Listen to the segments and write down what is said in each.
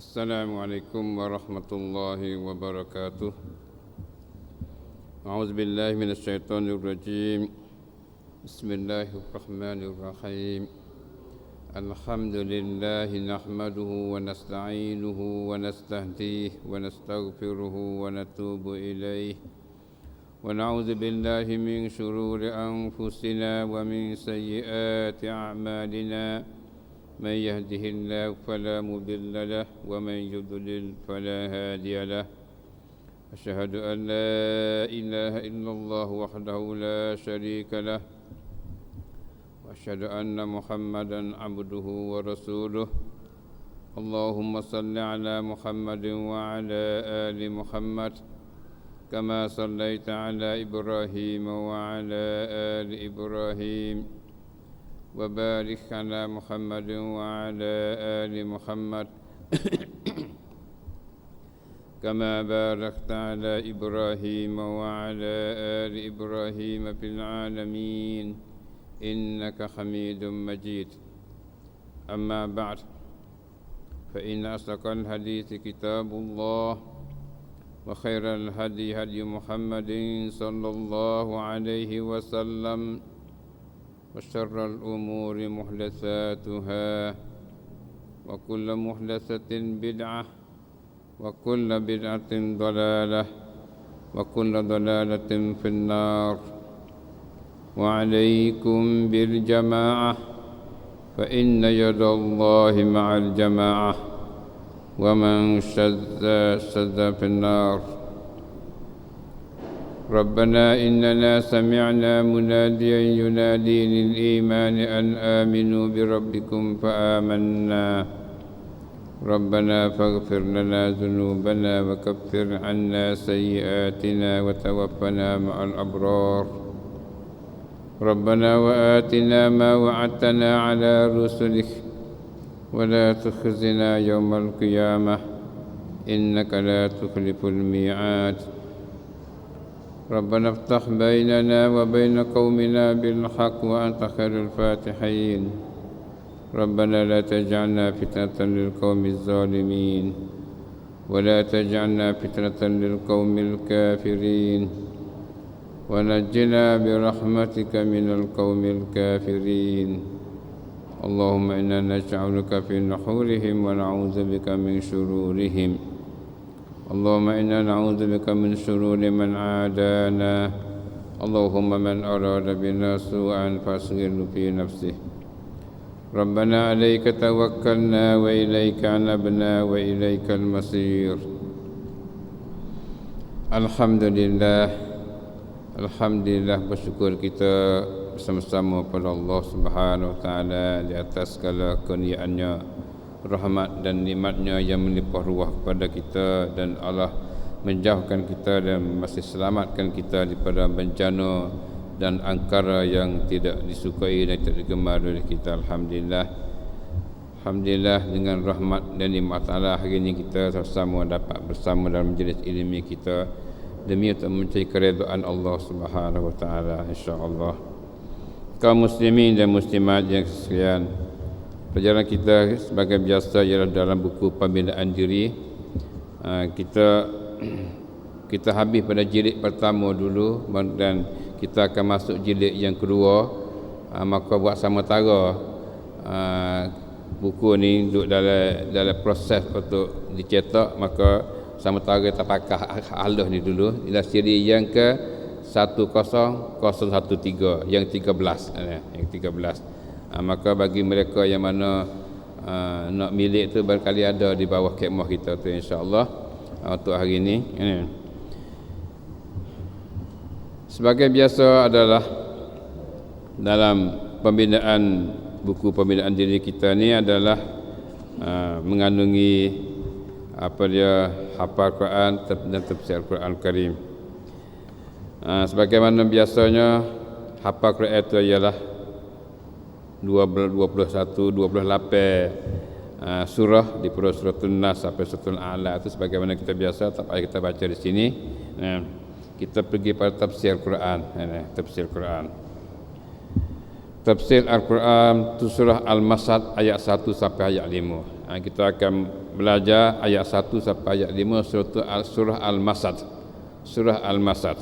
Assalamualaikum warahmatullahi wabarakatuh. A'udzu billahi minasyaitonir rajim. Bismillahirrahmanirrahim. Alhamdulillahi nahmaduhu wa nasta'inuhu wa nastahdihi wa nastaghfiruhu wa natubu ilaihi. Wa na'udzu billahi min shururi anfusina wa min sayyiati a'malina. من يهده الله فلا مضل له ومن يضلل فلا هادي له أشهد أن لا إله إلا الله وحده لا شريك له وأشهد أن محمدا عبده ورسوله اللهم صل على محمد وعلى آل محمد كما صليت على إبراهيم وعلى آل إبراهيم وبارك على محمد وعلى آل محمد كما باركت على إبراهيم وعلى آل إبراهيم في العالمين إنك حميد مجيد أما بعد فإن أصدق الحديث كتاب الله وخير الهدي هدي محمد صلى الله عليه وسلم وشر الأمور محدثاتها وكل محدثة بدعة وكل بدعة ضلالة وكل ضلالة في النار وعليكم بالجماعة فإن يد الله مع الجماعة ومن شذ في النار ربنا إننا سمعنا مناديا ينادي للإيمان أن آمنوا بربكم فآمنا ربنا فاغفر لنا ذنوبنا وكفر عنا سيئاتنا وتوفنا مع الأبرار ربنا وآتنا ما وعدتنا على رسلك ولا تخزنا يوم القيامة إنك لا تخلف الميعاد ربنا افتح بيننا وبين قومنا بالحق وأنت خير الفاتحين ربنا لا تجعلنا فتنة للقوم الظالمين ولا تجعلنا فتنة للقوم الكافرين ونجنا برحمتك من القوم الكافرين اللهم إنا نجعلك في نحورهم ونعوذ بك من شرورهم اللهم إنا نعوذ بك من شرور من عادانا اللهم من أراد بنا سوءا فأصغره في نفسه ربنا عليك توكلنا وإليك أنبنا وإليك المصير Alhamdulillah bersyukur kita bersama-sama pada Allah Subhanahu Wa Taala di atas segala kurniaannya rahmat dan nikmatnya yang melimpah ruah kepada kita dan Allah menjauhkan kita dan masih selamatkan kita daripada bencana dan angkara yang tidak disukai dan tidak digemar oleh kita. Alhamdulillah dengan rahmat dan nikmat Allah hari ini kita sama-sama dapat bersama dalam majlis ilmi kita demi untuk mencari keredaan Allah Subhanahu Wa Taala insya-Allah. Kaum muslimin dan muslimat yang sekalian, perjalanan kita sebagai biasa ialah dalam buku pembinaan diri. Kita habis pada jilid pertama dulu dan kita akan masuk jilid yang kedua. Maka buat sementara buku ni duduk dalam proses untuk dicetak, maka sementara kita pakai halus ni dulu. Ialah siri yang ke 10013 yang 13 maka bagi mereka yang mana nak milik tu barangkali ada di bawah khemah kita tu insya-Allah untuk hari ini. Sebagai biasa adalah dalam pembinaan buku pembinaan diri kita ni adalah mengandungi apa dia hafal Quran dan tafsir Quran Karim. Sebagaimana biasanya hafal Quran itu ialah 28 surah di suratul Nas sampai suratul A'la itu sebagaimana kita biasa, tak payah kita baca di sini. Kita pergi pada tafsir Quran, tafsir Quran. Tafsir Al-Quran tu surah Al-Masad ayat 1 sampai ayat 5. Kita akan belajar ayat 1 sampai ayat 5 surah Al-Masad. Surah Al-Masad.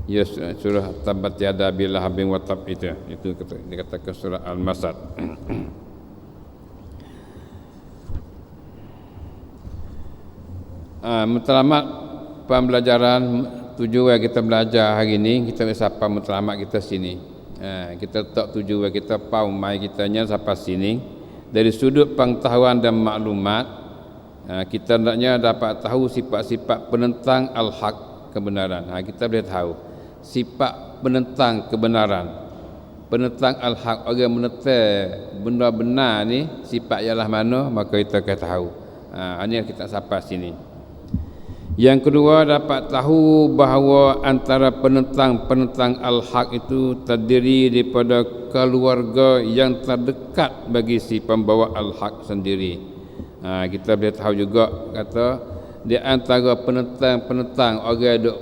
Ya, surah Tabat Yada Bil Lahabin wa Tab itu dikatakan surah Al-Masad. Matlamat pembelajaran tujuan kita belajar hari ini, kita sapa matlamat kita sini. Kita tak tujuan kita paumai kitanya sampai sini. Dari sudut pengetahuan dan maklumat, kita hendaknya dapat tahu sifat-sifat penentang al-haq, kebenaran. Kita boleh tahu sifat penentang kebenaran, penentang al-haq, orang menentang benda benar ni sifat ialah mana, maka kita akan tahu. Ini yang kita sampai sini. Yang kedua, dapat tahu bahawa antara penentang al-haq itu terdiri daripada keluarga yang terdekat bagi si pembawa al-haq sendiri. Kita boleh tahu juga kata di antara penentang orang duk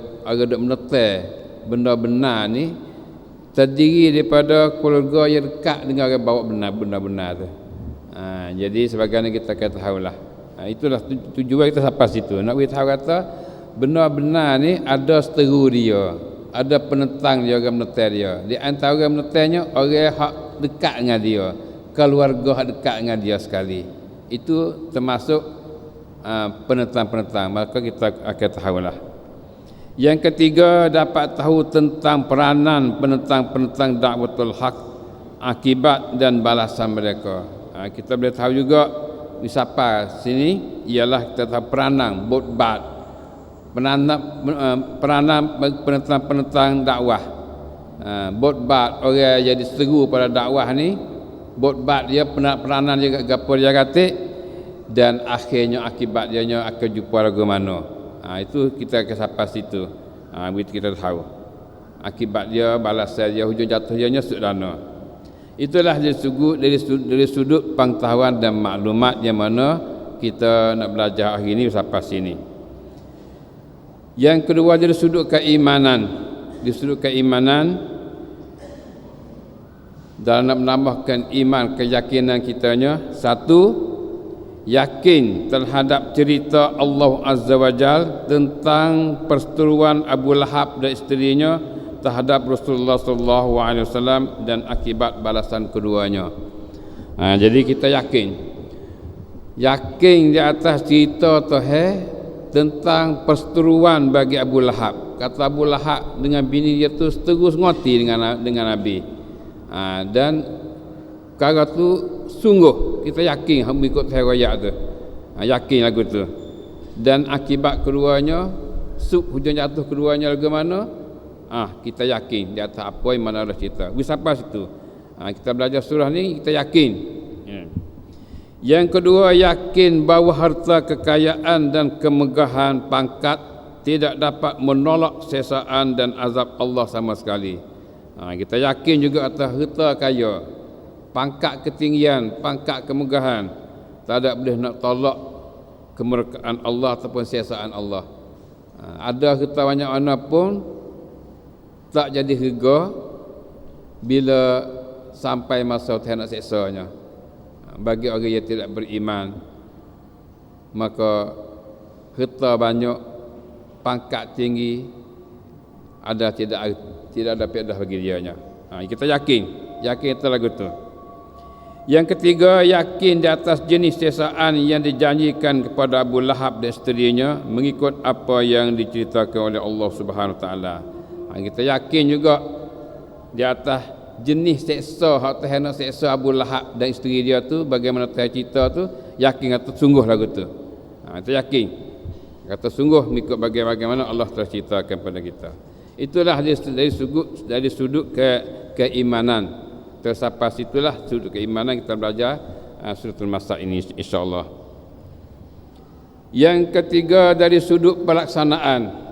menentang benda benar ni terdiri daripada keluarga yang dekat dengan orang bawa benda benar tu. Jadi sebagaimana kita akan tahulah. Itulah tujuan kita sampai situ. Nak beritahu kata benar-benar ni ada seteru dia, ada penentang dia, orang menentang dia. Di antara orang menentangnya orang hak dekat dengan dia, keluarga hak dekat dengan dia sekali. Itu termasuk penentang-penentang. Maka kita akan tahulah. Yang ketiga, dapat tahu tentang peranan penentang-penentang dakwatul haq, akibat dan balasan mereka. Kita boleh tahu juga siapa sini ialah kita tahu peranan botbat, peranan penentang dakwah. Botbat orang yang diseru pada dakwah ni, botbat dia peranan dia gapo dia kata, dan akhirnya akibat dia akan jumpa lagu mana. Itu kita akan sampai situ. Begitu kita tahu akibat dia, balasan dia, hujung jatuh dia sudana. Itulah dari sudut pengetahuan dan maklumat yang mana kita nak belajar hari ini sampai sini. Yang kedua, dari sudut keimanan. Di sudut keimanan, dalam nak menambahkan iman, keyakinan kitanya, satu, yakin terhadap cerita Allah Azza wa Jal tentang perseteruan Abu Lahab dan isterinya terhadap Rasulullah sallallahu alaihi wasallam dan akibat balasan keduanya. Jadi kita yakin di atas cerita Tuhan tentang perseteruan bagi Abu Lahab. Kata Abu Lahab dengan bini dia tu seterus ngoti dengan Nabi. Dan perkara tu sungguh kita yakin mengikut riwayat tu. Yakin lagu tu. Dan akibat keduanya, hujung jatuh keduanya lagu mana? Kita yakin di atas apa yang mana ada cerita. Sampai situ. Kita belajar surah ni, kita yakin. Yang kedua, yakin bahawa harta kekayaan dan kemegahan pangkat tidak dapat menolak sesaan dan azab Allah sama sekali. Kita yakin juga atas harta kaya, pangkat ketinggian, pangkat kemegahan tak boleh nak tolak kemerdekaan Allah ataupun sesaan Allah. Ada harta banyak mana pun tak jadi harga bila sampai masa Tuhan nak seksanya. Bagi orang yang tidak beriman, maka harta banyak, pangkat tinggi, tidak ada faedah bagi dianya. Kita yakin itu lagu tu. Yang ketiga, yakin di atas jenis sesaan yang dijanjikan kepada Abu Lahab dan isterinya mengikut apa yang diceritakan oleh Allah Subhanahu Wa Taala. Kita yakin juga di atas jenis seksa hak Tuhan nak seksa Abu Lahab dan isteri dia tu, bagaimana Tuhan cerita tu, yakin kata sungguh lagu tu. Kita yakin kata sungguh mengikut bagaimana Allah telah ceritakan pada kita. Itulah dari sudut keimanan. Tersampai situlah sudut keimanan kita belajar suratul Masad ini insya-Allah. Yang ketiga, dari sudut pelaksanaan.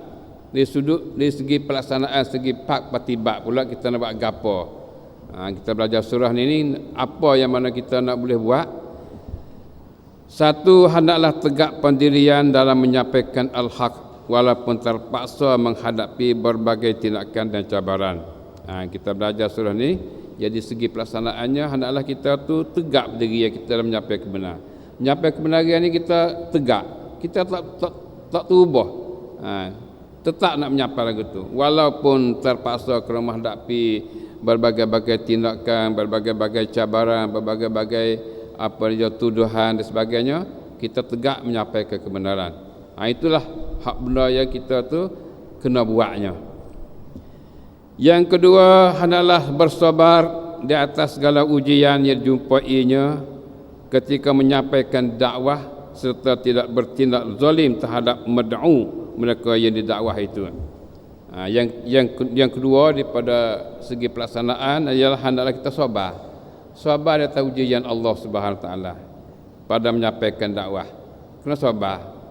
Dari segi pelaksanaan, segi patibat pula kita nak buat gapo. Kita belajar surah ni apa yang mana kita nak boleh buat. Satu, hendaklah tegak pendirian dalam menyampaikan al-haq walaupun terpaksa menghadapi berbagai tindakan dan cabaran. Kita belajar surah ni, jadi segi pelaksanaannya hendaklah kita tu tegak berdiri kita dalam menyampaikan kebenaran. Menyampaikan kebenaran ni kita tegak. Kita tak terubah. Tetap nak menyampaikan lagu tu. Walaupun terpaksa kerana menghadapi berbagai-bagai tindakan, berbagai-bagai cabaran, berbagai-bagai tuduhan dan sebagainya, kita tegak menyampaikan kebenaran. Itulah hak benda yang kita tu kena buatnya. Yang kedua, hendaklah bersabar di atas segala ujian yang dijumpainya ketika menyampaikan dakwah serta tidak bertindak zalim terhadap mad'u mereka yang didakwah itu. Yang kedua daripada segi pelaksanaan ialah hendaklah kita sabar. Sabar di atas ujian Allah Subhanahu Wa Taala pada menyampaikan dakwah. Kena sabar.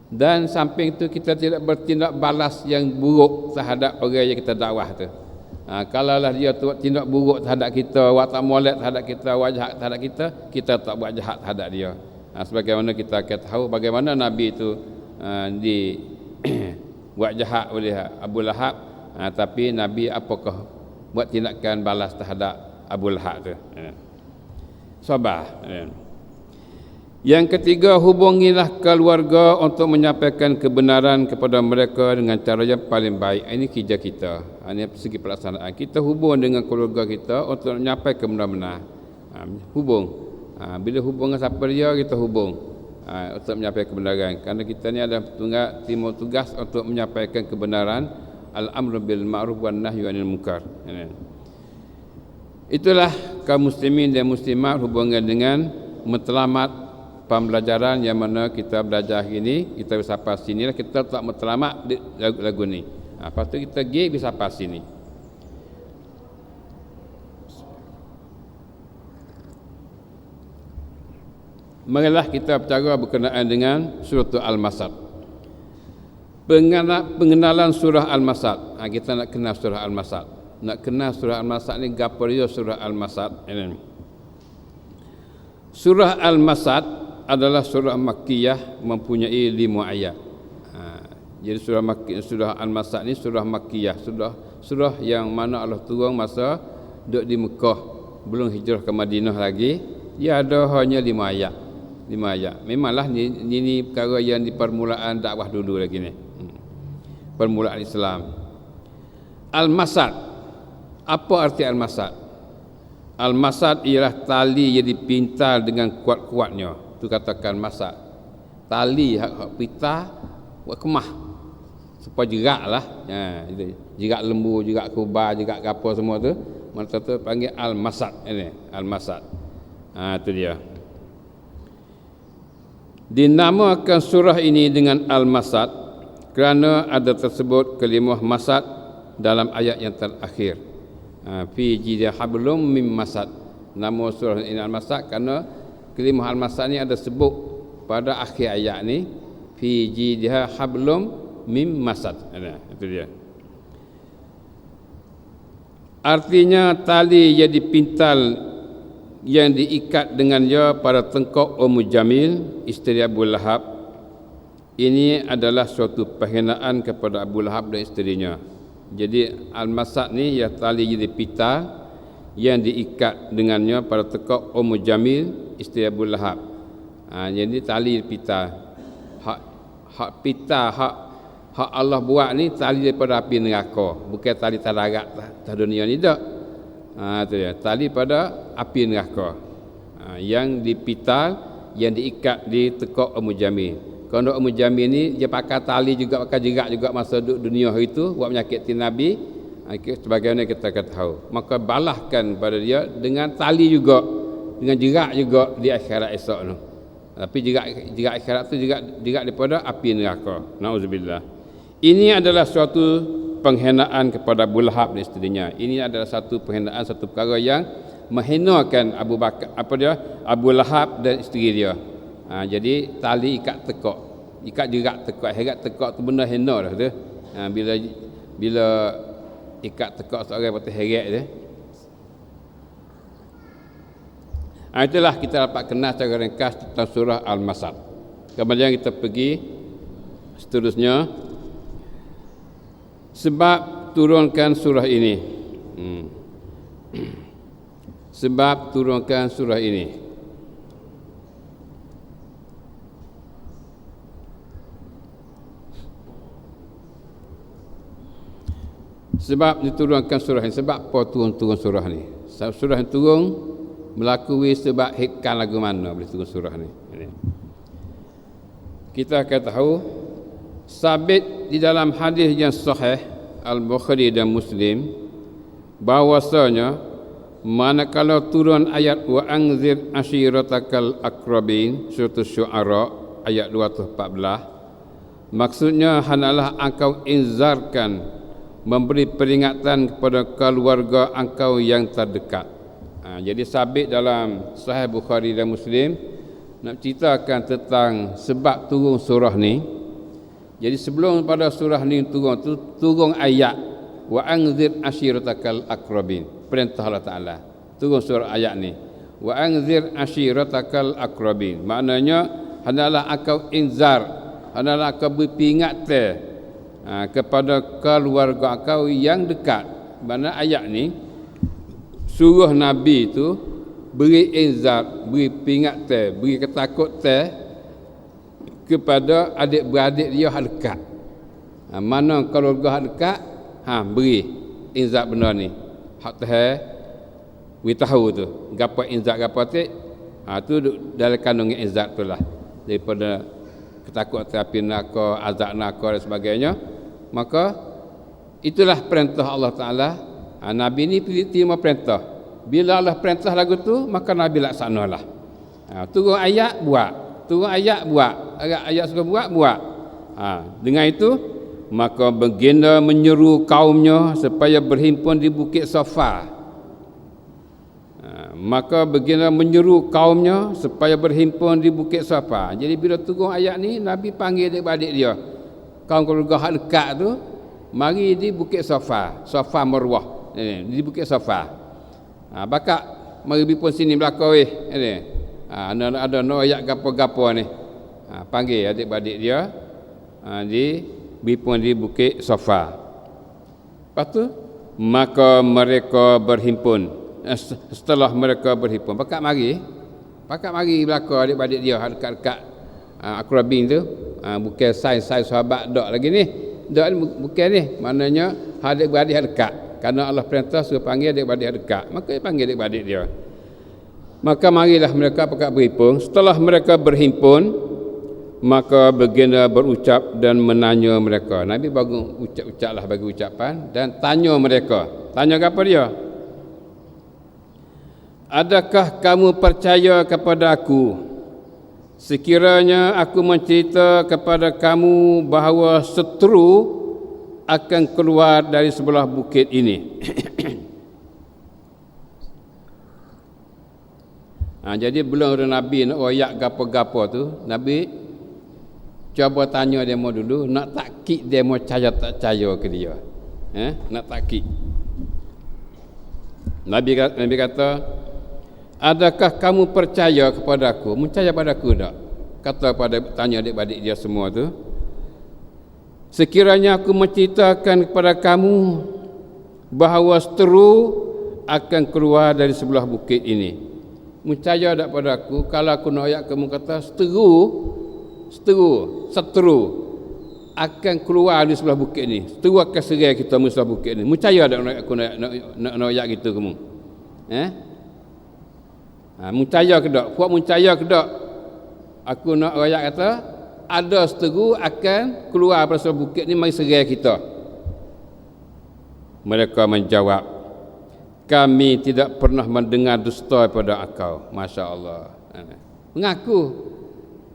Dan samping itu kita tidak bertindak balas yang buruk terhadap orang yang kita dakwah tu. Kalaulah dia tu tindak buruk terhadap kita, buat tak molek terhadap kita, buat jahat terhadap kita tak buat jahat terhadap dia. Sebagaimana kita akan tahu bagaimana Nabi itu di buat jahat oleh Abu Lahab, tapi Nabi apakah buat tindakan balas terhadap Abu Lahab tu. Sabar. Yang ketiga, hubungilah keluarga untuk menyampaikan kebenaran kepada mereka dengan cara yang paling baik. Ini kerja kita. Ini segi pelaksanaan. Kita hubung dengan keluarga kita untuk menyampaikan benar-benar. Hubung. Bila hubung dengan siapa dia, kita hubung untuk menyampaikan kebenaran. Kerana kita ni ada timur tugas untuk menyampaikan kebenaran. Al-amru bil ma'ruf wan nahyu 'anil munkar. Itulah kaum muslimin dan muslimat hubungan dengan matlamat pembelajaran yang mana kita belajar ini, kita bisa sampai sini lah, kita tak matlamat di lagu ni. Lepas tu kita pergi bisa sampai sini. Marilah kita berbicara berkenaan dengan surah Al-Masad. Pengenalan surah Al-Masad. Kita nak kenal surah Al-Masad. Nak kenal surah Al-Masad ni, gapo dia surah Al-Masad ini. Surah Al-Masad adalah surah Makkiyah, mempunyai 5 ayat. Jadi surah Al-Masad ni surah Makkiyah, surah yang mana Allah turun masa duduk di Mekah, belum hijrah ke Madinah lagi. Dia ada hanya 5 ayat. 5 ayat. Memanglah ni perkara yang di permulaan dakwah dulu lagi ni. Permulaan Islam. Al-Masad. Apa arti Al-Masad? Al-Masad ialah tali yang dipintal dengan kuat-kuatnya. Itu katakan masad. Tali hak pita buat kemah supaya jeraklah. Jerak lembu, jerak kubah, jerak apa semua tu. Maka tu panggil al-masad ini, al-masad. Itu dia. Dinamakan surah ini dengan al-masad kerana ada tersebut kalimah masad dalam ayat yang terakhir. Fi jidha hablum mim masad. Nama surah ini al-masad kerana kalimah al-masad ni ada sebut pada akhir ayat ni, fi jidha hablum mim masad. Itu dia. Artinya tali yang dipintal yang diikat dengannya pada tengkok Ummu Jamil, isteri Abu Lahab. Ini adalah suatu penghinaan kepada Abu Lahab dan isterinya. Jadi al-masad ni ya tali yang dipintal yang diikat dengannya pada tengkok Ummu Jamil, isteri Abu Lahab. Jadi tali pita. Hak pita, hak Allah buat ni tali daripada api neraka, bukan tali darat dunia ni tak. Itu dia, tali pada api neraka. Yang dipital, yang diikat di tengkok Ummu Jamil. Kalau Ummu Jamil ni dia pakai tali juga, pakai jerat juga masa duduk dunia itu buat menyakiti Nabi. Sebagaimana kita tahu, maka balahkan pada dia dengan tali juga, dengan jerat juga di akhirat esok tu. Tapi jerat akhirat tu jerat daripada api neraka. Nauzubillah. Ini adalah suatu penghinaan kepada Abu Lahab dan isterinya. Ini adalah satu penghinaan, satu perkara yang menghinakan Abu Lahab dan isteri dia. Jadi tali ikat tekak, ikat jerat tekak, herat tekak tu benda hina dah tu. Bila ikat tekak seorang patut heret dia. Itulah kita dapat kenal secara ringkas tentang surah Al-Masad. Kemudian kita pergi seterusnya. Sebab turunkan surah ini. Sebab turunkan surah ini. Sebab diturunkan surah ini. Sebab apa turun surah ni? Surah yang turun melakui sebab hikam lagu mana boleh turun surah ni. Kita akan tahu sabit di dalam hadis yang sahih Al-Bukhari dan Muslim bahwasanya manakala turun ayat wa anzir ashiratakal aqrabin surah Syu'ara ayat 214, maksudnya hanyalah engkau inzarkan, memberi peringatan kepada keluarga engkau yang terdekat. Jadi sabit dalam Sahih Bukhari dan Muslim nak ceritakan tentang sebab turun surah ni. Jadi sebelum pada surah ni turun ayat wa anzir ashiratakal aqrabin, perintah Allah Taala. Turun surah ayat ni wa anzir ashiratakal aqrabin, maknanya hendaklah engkau inzar, hendaklah engkau berperingatan kepada keluarga engkau yang dekat. Mana ayat ni suruh Nabi itu beri inzar, beri peringatan, beri ketakutan kepada adik-beradik dia yang dekat. Mana keluarga yang dekat, beri inzar benda ni. Hak teh we tahu tu gapo inzar gapo tu, tu dalam kandungan inzar tu lah, daripada ketakutan api neraka, azab neraka dan sebagainya. Maka itulah perintah Allah Taala. Nabi ni terima perintah. Bila Allah perintah lagu tu, maka Nabi laksanalah. Turun ayat buat, turun ayat buat, ayat suka buat. Dengan itu maka baginda menyeru kaumnya supaya berhimpun di Bukit Safa. Maka baginda menyeru kaumnya supaya berhimpun di Bukit Safa. Jadi bila turun ayat ni, Nabi panggil adik-adik dia, kaum keluarga hak dekat tu, mari di Bukit Safa, Safa Marwah di Bukit Safa. Bakak mari pun sini belakang weh ni. Ada ayat gapo-gapo ni. Panggil adik-adik dia di bipun di Bukit Safa. Lepas tu maka mereka berhimpun. Setelah mereka berhimpun, bakak mari belakang adik-adik dia dekat-dekat akrabin tu. Bukan sai-sai sahabat dak lagi ni. Dak bukan ni, maknanya adik-beradik dekat. Kerana Allah perintah suruh panggil adik-beradik dekat, maka dia panggil adik-beradik dia. Maka marilah mereka pakat berhimpun. Setelah mereka berhimpun, maka baginda berucap dan menanya mereka. Nabi bagi ucap-ucaplah bagi ucapan dan tanya mereka. Tanya apa dia? Adakah kamu percaya kepada aku sekiranya aku mencerita kepada kamu bahawa seteru akan keluar dari sebelah bukit ini? Jadi belum ada Nabi nak royak gapo-gapo tu, Nabi cuba tanya demo dulu, nak takkid demo percaya tak percaya ke dia. Nak takkid. Nabi kata, adakah kamu percaya kepada aku? Percaya pada aku tak? Kata pada tanya adik-adik dia semua tu, sekiranya aku menceritakan kepada kamu bahawa seteru akan keluar dari sebelah bukit ini, percaya tak pada aku? Kalau aku nak ayat kamu kata seteru akan keluar dari sebelah bukit ini, seteru akan serai kita di sebelah bukit ini, percaya tak aku nak ayat gitu kamu? Percaya ke tak? Puak percaya ke tak? Aku nak ayat kata ada seteru akan keluar dari sebelah bukit ini, mari serai kita. Mereka menjawab, kami tidak pernah mendengar dusta pada engkau. Masya Allah. Mengaku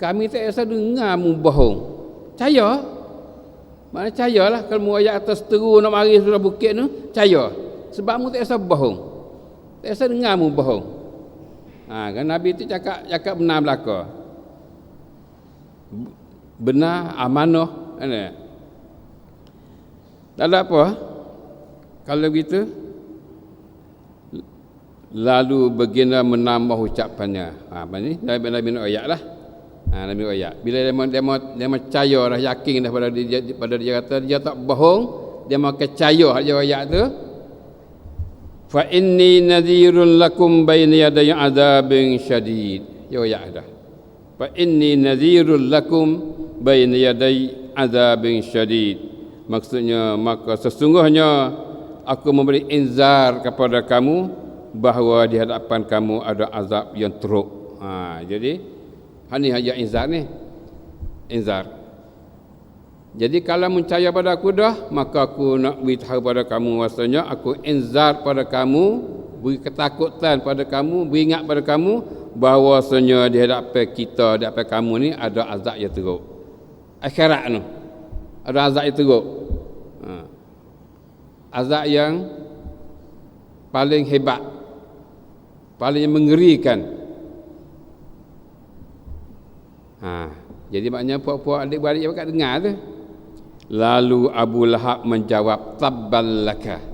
kami tak rasa dengar mu bohong. Percaya? Mana percayalah kalau mu ayat atas seteru nak mari sebelah bukit tu, percaya. Sebab mu tak rasa bohong. Tak rasa dengar mu bohong. Kan Nabi tu cakap benar belaka. Benar, amanah. Tak ada apa. Kalau begitu, lalu baginda menambah ucapannya. Ini Nabi nak ayat lah. Nabi ayat. Bila dia percaya dah, yakin dah pada dia kata dia tak bohong, dia mau percaya dia ayat tu. fa inni nadhirun lakum baina yaday adzabin syadid. Ya dah. Fa inni nadhirun lakum baina yaday adzabin syadid. Maksudnya maka sesungguhnya aku memberi inzar kepada kamu bahawa di hadapan kamu ada azab yang teruk. Jadi ini hanya inzar ni. Inzar. Jadi kalau percaya pada aku dah, maka aku nak beritahu pada kamu bahasanya aku inzar pada kamu, beri ketakutan pada kamu, beri ingat pada kamu bahawasanya di hadapan kita, di hadapan kamu ni ada azab yang teruk. Akhirat tu ada azab yang teruk. Azab yang paling hebat, paling mengerikan. Jadi maknanya puak-puak adik-beradik yang bakal dengar tu. Lalu Abu Lahab menjawab, tabbal laka.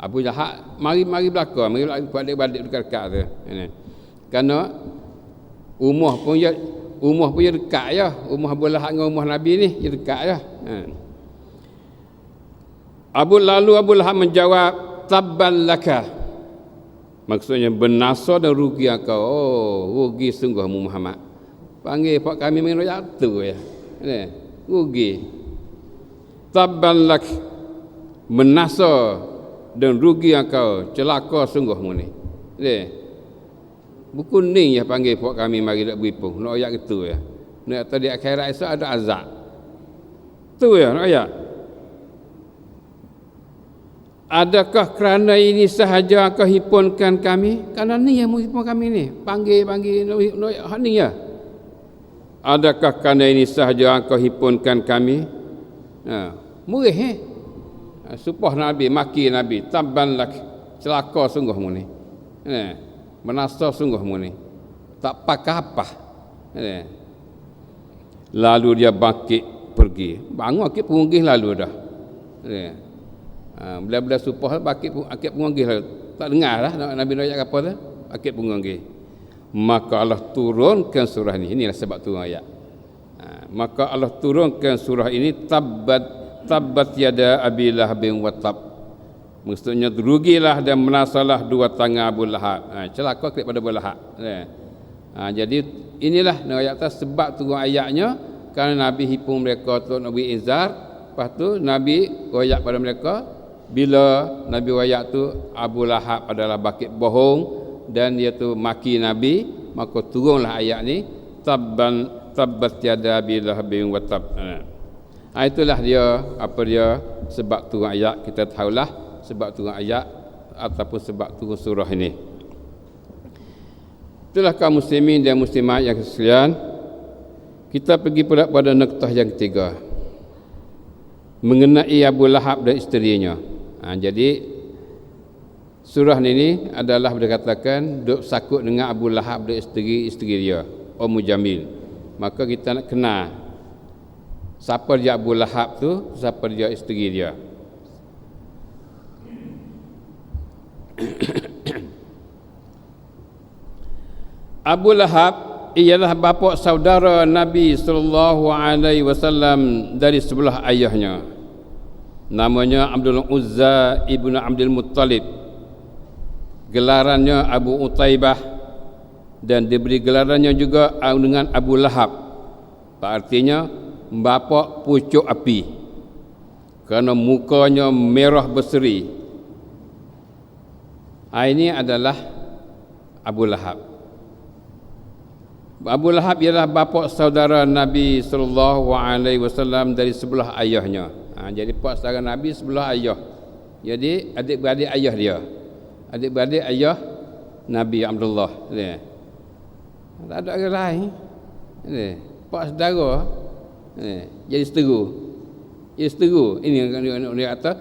Abu Lahab mari belakang, mari puak adik-beradik dekat-dekat tu. Kerana umur pun ya dekat ya. Umur Abu Lahab dengan umur Nabi ni ya dekat ya. Abu Lahab menjawab, tabbal laka. Maksudnya benasa dan rugi engkau. Oh, rugi sungguh Muhammad. Panggil pak kami main royak tu ya. Rugi. Tabbal lak. Benasa dan rugi engkau. Celaka sungguh mu ni. Buku ni ya panggil pak kami mari nak beripung. Nak ayat gitu ya. Nak tadi akhirat esok ada azab. Tu ya nak ayat. Adakah kerana ini sahaja kau himpunkan kami? Kerana ni yang menghimpunkan kami ni. Panggil ni ya. Adakah kerana ini sahaja kau himpunkan kami? Murih supah Nabi, maki Nabi. Tabban lak. Celaka sungguh mu ni. Menasa sungguh mu ni. Tak pakai apa. Lalu dia bangkit pergi. Bangun akib pengunggih lalu dah. Bila-bila supah akib pengunggih lalu. Tak dengar lah Nabi ayat apa tu? Akib pengunggih. Maka Allah turunkan surah ini. Inilah sebab turun ayat. Maka Allah turunkan surah ini, tabbat yada Abi Lahabin wa tab. Maksudnya rugilah dan menasalah dua tangan Abu Lahab. Celaka kepada Abu Lahab. Jadi inilah ayat atas sebab turun ayatnya, kerana Nabi hipung mereka untuk Nabi izar. Lepas tu Nabi royak pada mereka. Bila Nabi royak tu Abu Lahab adalah bakit bohong dan dia tu maki Nabi, maka turunlah ayat ni, tabbat yada Abi Lahabin wa tab. Itulah dia sebab turun ayat. Kita tahulah sebab turun ayat ataupun sebab turun surah ini. Itulah kaum muslimin dan muslimat yang sekalian. Kita pergi pula pada noktah yang ketiga, mengenai Abu Lahab dan isterinya. Jadi surah ini adalah berdekatakan duk sakut dengan Abu Lahab dan isteri dia, Ummu Jamil. Maka kita nak kenal siapa dia Abu Lahab tu, siapa dia isteri dia. Abu Lahab ialah bapa saudara Nabi sallallahu alaihi wasallam dari sebelah ayahnya. Namanya Abdul Uzza ibnu Abdul Muttalib. Gelarannya Abu Utaibah, dan diberi gelarannya juga dengan Abu Lahab. Artinya bapa pucuk api, kerana mukanya merah berseri. Ini adalah Abu Lahab. Abu Lahab ialah bapa saudara Nabi sallallahu alaihi wasallam dari sebelah ayahnya. Jadi pak saudara Nabi sebelah ayah. Jadi adik-beradik ayah dia. Adik-beradik ayah Nabi Abdullah. Tak ada orang lain. Pak saudara. Jadi seteru. Jadi seteru. Ini yang dia kata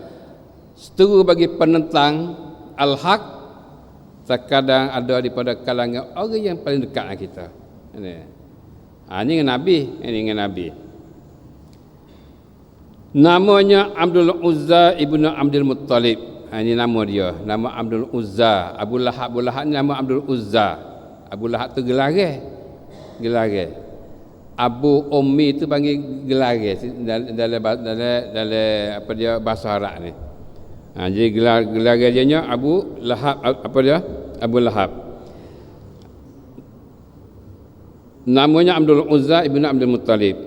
seteru bagi penentang al-haq. Terkadang ada daripada kalangan orang yang paling dekat dengan kita. Ini dengan Nabi. Ini dengan Nabi. Namanya Abdul Uzza ibnu Abdul Muttalib. Ini nama dia. Nama Abdul Uzza. Abu Lahab ni nama Abdul Uzza. Abu Lahab tu gelar. Abu Ummi tu panggil gelar dalam apa dia bahasa Arab ni. Jadi gelar dia Abu Lahab, apa dia? Abu Lahab. Namanya Abdul Uzza ibn Abdul Muttalib.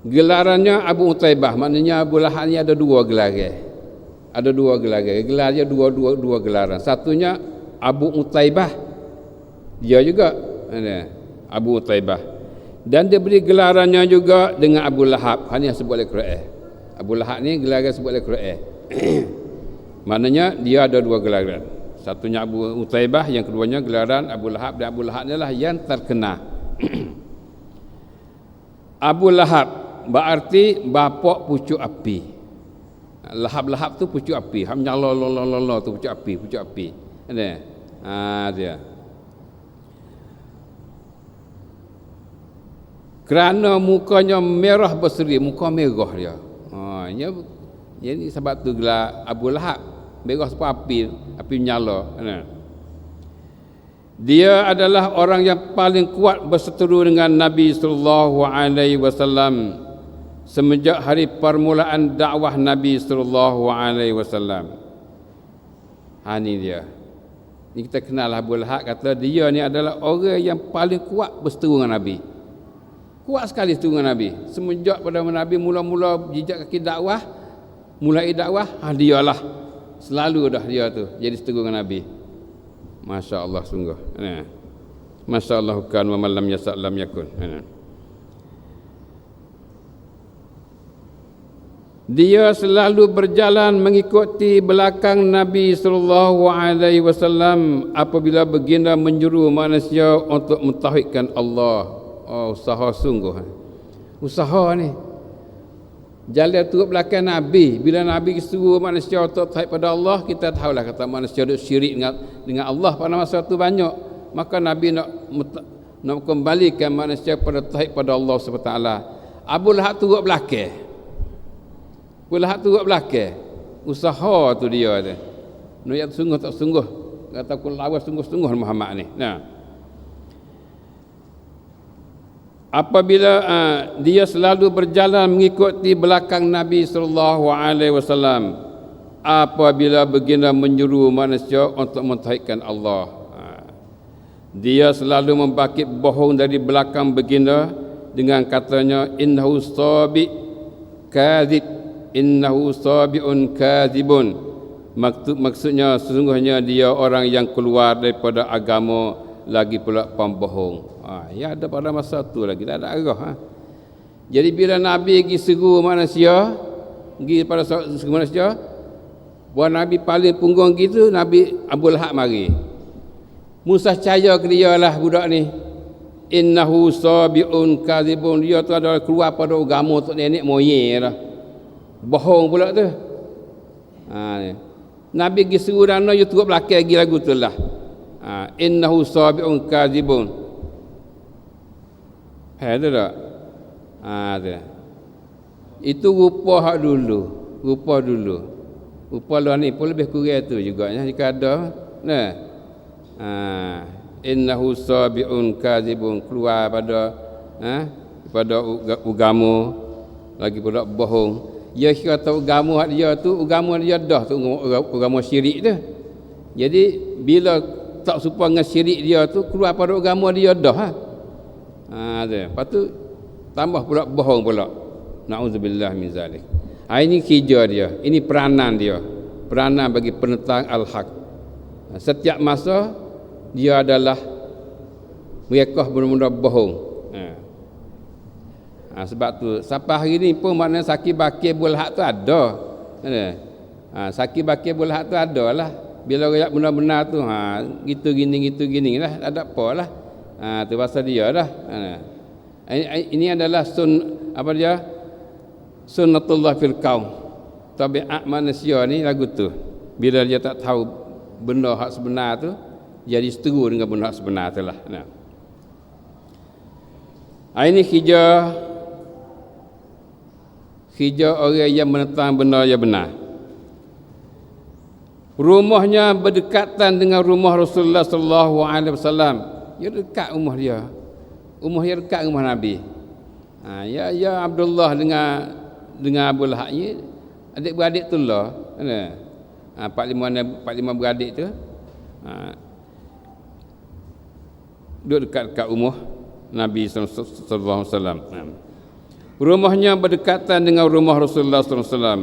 Gelarannya Abu Utaibah, maknanya Abu Lahab ni ada dua gelar. Ada dua gelar. Gelar dia dua gelaran. Satunya Abu Utaibah. Dia juga Abu Utaibah. Dan dia beri gelarannya juga dengan Abu Lahab. Hanya sebut oleh Quran. Abu Lahab ni gelaran sebut oleh Quran. Maknanya dia ada dua gelaran. Satunya Abu Utaibah, yang keduanya gelaran Abu Lahab, dan Abu Lahab ni lah yang terkenal. Abu Lahab berarti bapak pucuk api. Lahab-lahab tu pucuk api. Ham nyala tu pucuk api. Dia. Kerana mukanya merah berseri, muka merah dia. Jadi sebab tu gelar Abu Lahab, merah seperti api menyala. Dia adalah orang yang paling kuat berseteru dengan Nabi sallallahu alaihi wasallam semenjak hari permulaan dakwah Nabi sallallahu alaihi wasallam. Ini dia. Ni kita kenal Abu Lahab, kata dia ni adalah orang yang paling kuat berseteru dengan Nabi. Kuat sekali seteru dengan Nabi. Semenjak pada Nabi mula-mula jejak kaki dakwah, mulai dakwah, dialah. Selalu dah dia tu jadi seteru dengan Nabi. Masya Allah sungguh. Masya Allah kan wa man lam yasa' lam yakun. Dia selalu berjalan mengikuti belakang Nabi sallallahu alaihi wasallam apabila baginda menjuru manusia untuk mentauhidkan Allah. Usaha sungguh. Usaha ni. Jalan turut belakang Nabi. Bila Nabi suruh manusia untuk tauhid pada Allah, kita tahulah kata manusia duk syirik dengan Allah pada masa tu banyak. Maka Nabi nak kembalikan manusia pada tauhid pada Allah SWT. Abu Lahab turut belakang. Abu Lahab turut belakang. Usaha tu dia tu. Nak sungguh tak sungguh. Kata aku lawan sungguh-sungguh Muhammad ni. Apabila dia selalu berjalan mengikuti belakang Nabi sallallahu alaihi wasallam apabila baginda menyuruh manusia untuk mentauhidkan Allah. Dia selalu membangkit bohong dari belakang baginda dengan katanya innahu sabi kadzib, innahu sabiun kadzibun. Maksudnya sesungguhnya dia orang yang keluar daripada agama, lagi pula pembohong. Ya ada pada masa tu lagi tak ada arah. Jadi bila Nabi pergi seru manusia, pergi pada seru manusia, buat Nabi paling punggung gitu, Nabi Abu Lahab mari. Musa percaya ke dia lah budak ni. Innahu sabiun kadzibun, dia tu adalah keluar pada agama tok nenek moyang lah. Bohong pula tu. Nabi pergi seru dan dia turut belakang lagi lagu tu lah. Innahu sabiun kadzibun. Ada tak? Ada. Itu rupa hak dulu. Rupa luar ni pun lebih kurang tu juga ya, jika ada. Nah. Innahu sabiun kadzibun, keluar pada agama, lagi pula bohong. Dia kata agama dia tu, agama dia dah tu agama syirik tu. Jadi bila tak serupa dengan syirik dia tu, keluar pada agama dia dah. Lepas tu tambah pula bohong pula. Na'udzubillah min zalik. Ini kerja dia, ini peranan dia. Peranan bagi penentang al-haq. Setiap masa dia adalah mereka benar-benar bohong. Sebab tu sampai hari ni pun maknanya sakit bakir bulhak tu ada. Sakit bakir bulhak tu ada lah. Bila rakyat benar-benar tu gitu gini lah, ada apa lah. Tu pasal dia dah. Ini adalah sunnatullah fil qaum. Tabiat manusia ni lagu tu. Bila dia tak tahu benda hak sebenar tu, jadi seteru dengan benda hak sebenar tu lah. Ini hijau orang yang menentang benda yang benar. Rumahnya berdekatan dengan rumah Rasulullah sallallahu alaihi wasallam. Dia dekat rumah dia. Rumah dia dekat rumah Nabi. Abdullah dengan Abu Lahab ni adik-beradik tu lah. 45 beradik tu duduk dekat rumah Nabi sallallahu alaihi wasallam. Rumahnya berdekatan dengan rumah Rasulullah sallallahu alaihi wasallam,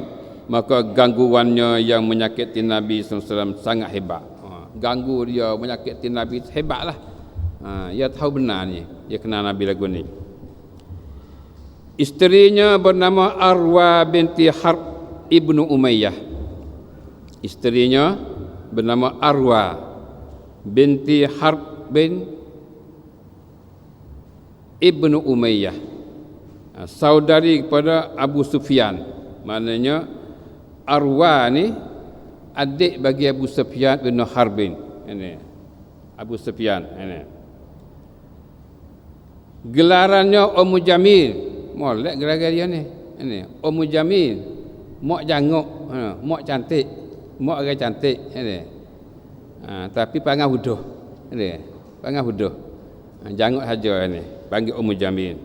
maka gangguannya yang menyakiti Nabi sallallahu alaihi wasallam sangat hebat. Ganggu dia, menyakiti Nabi hebatlah. Dia tahu benar ni, dia kenal Nabi lagu ni. Isterinya bernama Arwa binti Harb ibnu Umayyah. Isterinya bernama Arwa binti Harb bin ibnu Umayyah, saudari kepada Abu Sufyan. Maknanya Arwa ni adik bagi Abu Sufyan bin Harbin. Ini Abu Sufyan ini. Gelarannya Ummu Jamil. Molek gelar dia ni. Ini Ummu Jamil, mak janguk, mak cantik, mak orang cantik ini. Tapi panggil huduh. Ini panggil huduh. Janguk saja ini, panggil Ummu Jamil.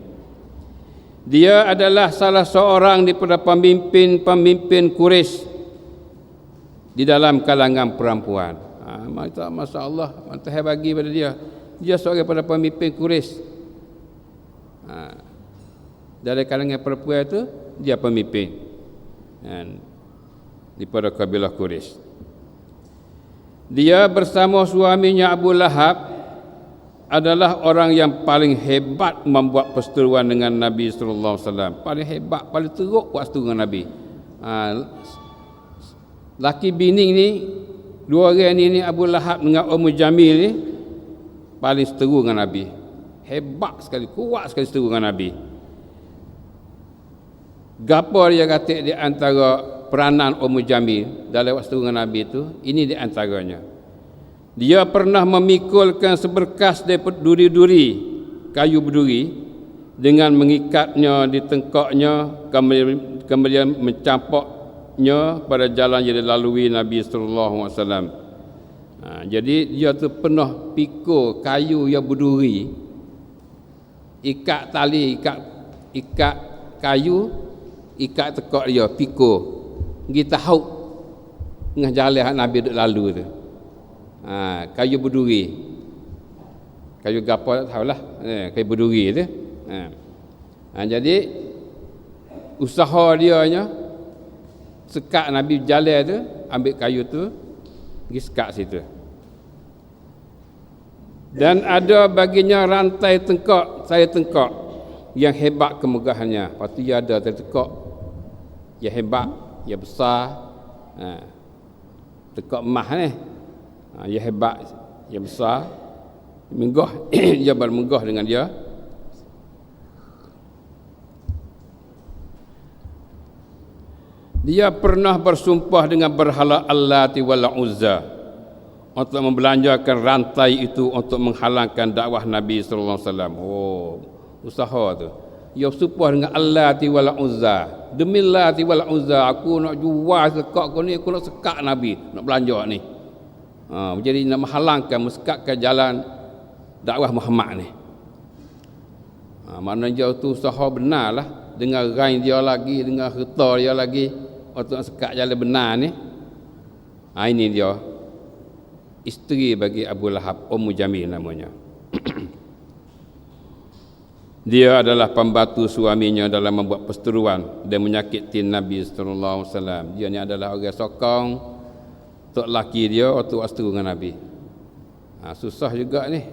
Dia adalah salah seorang daripada pemimpin Quraisy di dalam kalangan perempuan. Masya-Allah, mantap bagi pada dia. Dia seorang daripada pemimpin Quraisy. Dari kalangan perempuan itu dia pemimpin daripada kabilah Quraisy. Dia bersama suaminya Abu Lahab adalah orang yang paling hebat membuat perseteruan dengan Nabi sallallahu alaihi wasallam. Paling hebat, paling teruk buat seteru dengan Nabi. Laki bini ni, dua orang ni Abu Lahab dengan Ummu Jamil ni paling seteru dengan Nabi. Hebat sekali, kuat sekali seteru dengan Nabi. Gapo dia kata di antara peranan Ummu Jamil dalam waktu dengan Nabi itu, ini di antaranya. Dia pernah memikulkan seberkas daripada duri-duri, kayu berduri, dengan mengikatnya di tengkoknya, kemudian mencampaknya pada jalan yang dilalui Nabi sallallahu alaihi wasallam. Jadi dia tu pernah pikul kayu yang berduri, ikat tali, ikat kayu, ikat tekak dia, pikul. Kita tahu tengah jalan Nabi duduk lalu tu. Kayu berduri. Kayu gapo tak tahulah. Kayu berduri tu. Jadi usaha dia nya sekat Nabi jalan tu, ambil kayu tu, pergi sekat situ. Dan ada baginya rantai tengkok, saya tengkok yang hebat kemegahannya. Lepas tu dia ada tengkok yang hebat, yang besar, tekak emas ni, yang hebat, yang besar, megah, dia bermegah dengan dia. Dia pernah bersumpah dengan berhala Allati wal Uzza untuk membelanjakan rantai itu untuk menghalangkan dakwah Nabi sallallahu alaihi wasallam. Usaha tu. Dia bersumpah dengan Allati wal Uzza. Demi Allati wal Uzza, aku nak jual sekak kau ni, aku nak sekat Nabi, nak belanja ni. Jadi nak menghalangkan, mesekatkan jalan dakwah Muhammad ni. Maknanya dia tu usaha benarlah, dengan rain dia lagi, dengan harta dia lagi untuk nak sekat jalan benar ni. Ini dia isteri bagi Abu Lahab, Ummu Jamil namanya. Dia adalah pembantu suaminya dalam membuat perseteruan dan menyakiti Nabi sallallahu alaihi wasallam. Dia ni adalah orang sokong untuk laki dia waktu berseteru dengan Nabi. Susah juga ni.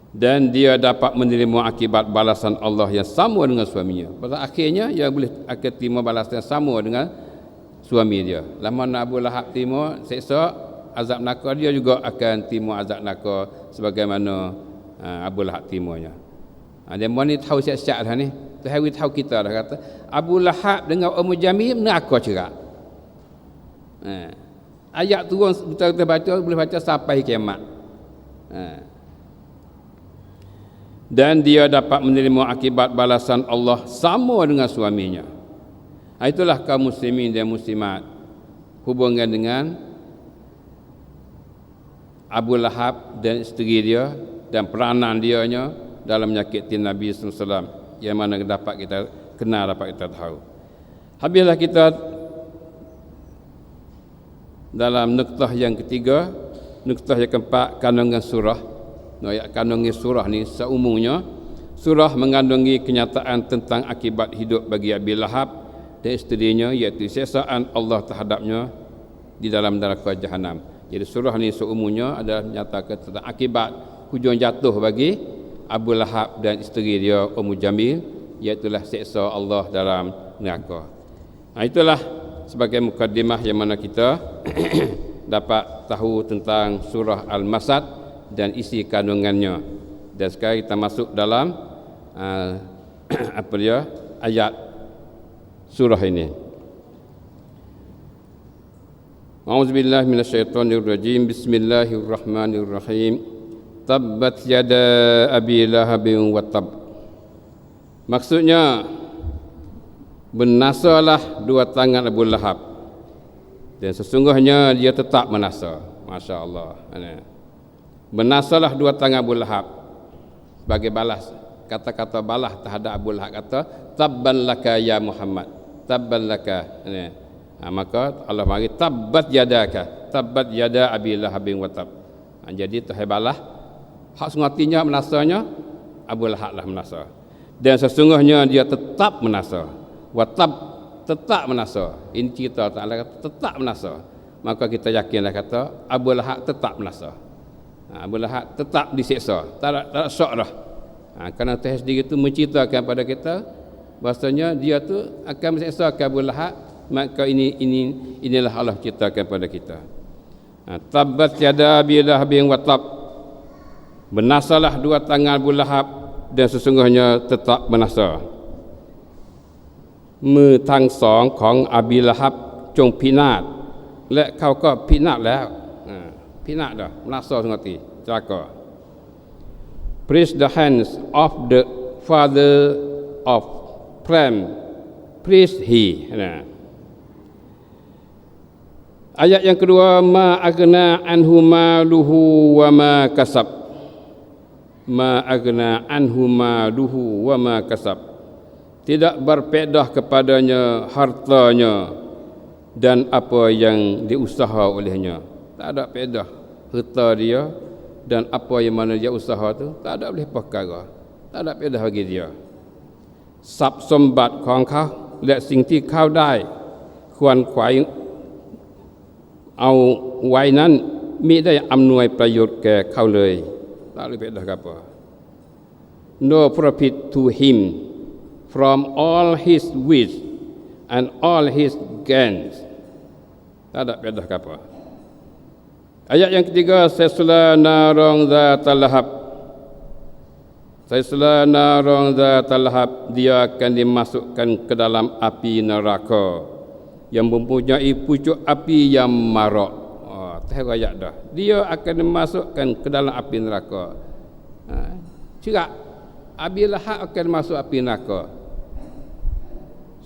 Dan dia dapat menerima akibat balasan Allah yang sama dengan suaminya. Pada akhirnya dia boleh akan terima balasan yang sama dengan suami dia. Lama Abu Lahab terima seksa azab neraka, dia juga akan terima azab neraka sebagaimana Abu Lahab timanya. Dia ni tahu siap-siap dah ni. Tuhan tahu kita dah kata Abu Lahab dengan Ummu Jamil neraka cerak. Ayat turun kita baca, boleh baca sampai kiamat. Dan dia dapat menerima akibat balasan Allah sama dengan suaminya. Itulah kaum muslimin dan muslimat, hubungan dengan Abu Lahab dan isteri dia dan peranan dianya dalam menyakiti Nabi sallallahu alaihi wasallam, yang mana dapat kita kenal, dapat kita tahu. Habislah kita dalam nuktah yang ketiga, nuktah yang keempat, kandungan surah. Ayat kandungan surah ni seumumnya surah mengandungi kenyataan tentang akibat hidup bagi Abi Lahab dan isterinya, iaitu siksaan Allah terhadapnya di dalam neraka jahanam. Jadi surah ni seumumnya adalah menyatakan tentang akibat hujung jatuh bagi Abu Lahab dan isteri dia Ummu Jamil, iaitu siksa Allah dalam neraka. Itulah sebagai mukadimah yang mana kita dapat tahu tentang surah Al-Masad dan isi kandungannya. Dan sekarang kita masuk dalam ayat surah ini. A'udzubillahi minasyaitonirrajim. Bismillahirrahmanirrahim. Tabbat yada Abi Lahabin wa tab. Maksudnya, bernasalah dua tangan Abu Lahab, dan sesungguhnya dia tetap menasa. Masya Allah. Bernasalah dua tangan Abu Lahab sebagai balas, kata-kata balas terhadap Abu Lahab, kata tabban laka ya Muhammad, tabban laka. Maka Allah mari tabbat yadaka, tabbat yada Abi Lahabin wa tab. Jadi tu balas hak sengatinnya menasanya Abu Lahab lah menasa, dan sesungguhnya dia tetap menasa. Watab, tetap menasa. Ini cerita Ta'ala kata tetap menasa. Maka kita yakinlah kata Abu Lahab tetap menasa. Abu Lahab tetap disiksa. Tak ada syok dah. Kerana Tuhan sendiri itu menceritakan pada kita bahasanya dia tu akan mensiksa Abu Lahab. Maka inilah Allah ceritakan pada kita. Tabbat yada Abi Lahabin wa tab. Bernasalah dua tangan Abu Lahab dan sesungguhnya tetap menasa. มือทั้งสองของอบีละฮับจงพินาศและเขาก็พินาศแล้วพินาศdah menasa sengati celaka. Praise the hands of the father of Pram, praise he. Ayat yang kedua, ma agna anhu maluhu wa ma kasab. Ma agna anhu maluhu wa ma kasab. Tidak berpedah kepadanya hartanya dan apa yang diusaha olehnya. Tak ada pedah harta dia dan apa yang mana dia usaha tu, tak ada boleh perkara. Tak ada pedah bagi dia. ทรัพย์สมบัติของเขาและสิ่งที่เขาได้ควรขวายเอาไว้นั้นมิได้อำนวยประโยชน์แก่เขาเลย tak boleh pedah apa. No profit to him from all his wish and all his gains. Tak ada pedah apa. Ayat yang ketiga, sesla narong zatal lahab. Sesla narong zatal lahab, dia akan dimasukkan ke dalam api neraka yang mempunyai pucuk api yang marak. Tahu ayat dah. Dia akan dimasukkan ke dalam api neraka. Cerak Abi Lahab akan masuk api neraka.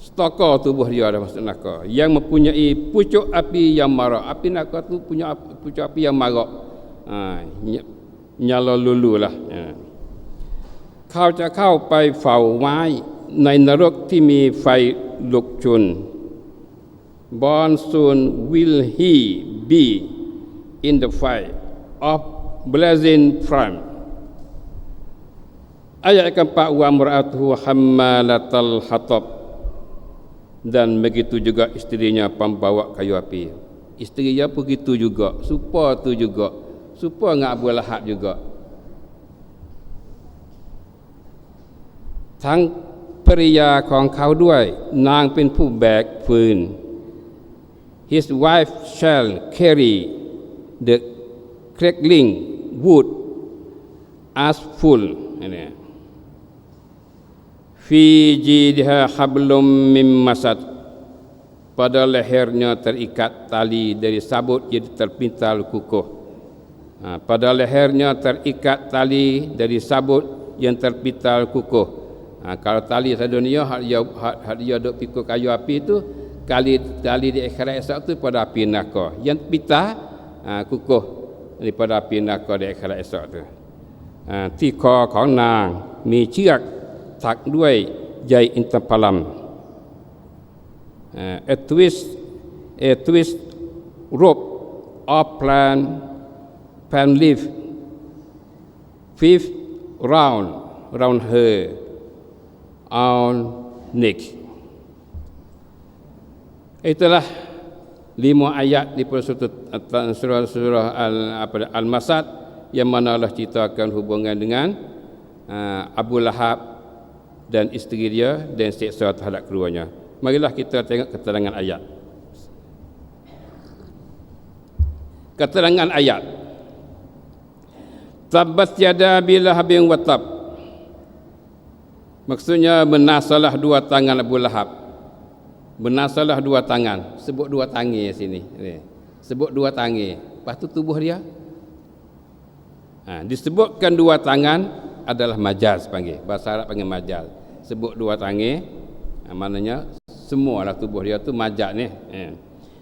Stokor tubuh dia dah masuk neraka yang mempunyai pucuk api yang marak. Api neraka tu punya pucuk api yang marak. Nyala lululah. เขาจะเข้าไปเฝ้าไว้ในนรกที่มีไฟลุกชุน Born soon will he be in the fire of blazing flame. Ayat keempat, wa mar'atuhu hammalatal hatab, dan begitu juga isterinya pembawa kayu api. Isteri dia begitu juga, serupa tu juga, serupa dengan Abu Lahab juga. ทั้งภริยาของเขาด้วยนางเป็นผู้แบกฟืน His wife shall carry the crackling wood as full. Fi jidha hablum mim masad, pada lehernya terikat tali dari sabut yang terpintal kukuh. Pada lehernya terikat tali dari sabut yang terpintal kukuh. Kalau tali sedunia hak dia duk pikul kayu api tu, kali tali di akhirat esok tu pada api neraka. Yang pita kukuh daripada api neraka di akhirat esok tu. ที่คอของนางมีเชือกถักด้วยใยอินทผลัม a twist rope or plant leaf 5 round her on neck. Itulah 5 ayat di surah Al-Masad yang mana Allah ceritakan hubungan dengan Abu Lahab dan isteri dia dan seksa terhadap keduanya. Marilah kita tengok keterangan ayat. Keterangan ayat. Tabbat yada Abi Lahabin wa tab. Maksudnya benasalah 2 tangan Abu Lahab. Benasalah 2 tangan. Sebut 2 tangan sini. Sebut 2 tangan. Lepas tu tubuh dia. Disebutkan 2 tangan adalah majaz panggil. Bahasa Arab panggil majaz. Sebut 2 tangan, maknanya semualah tubuh dia tu majaz ni.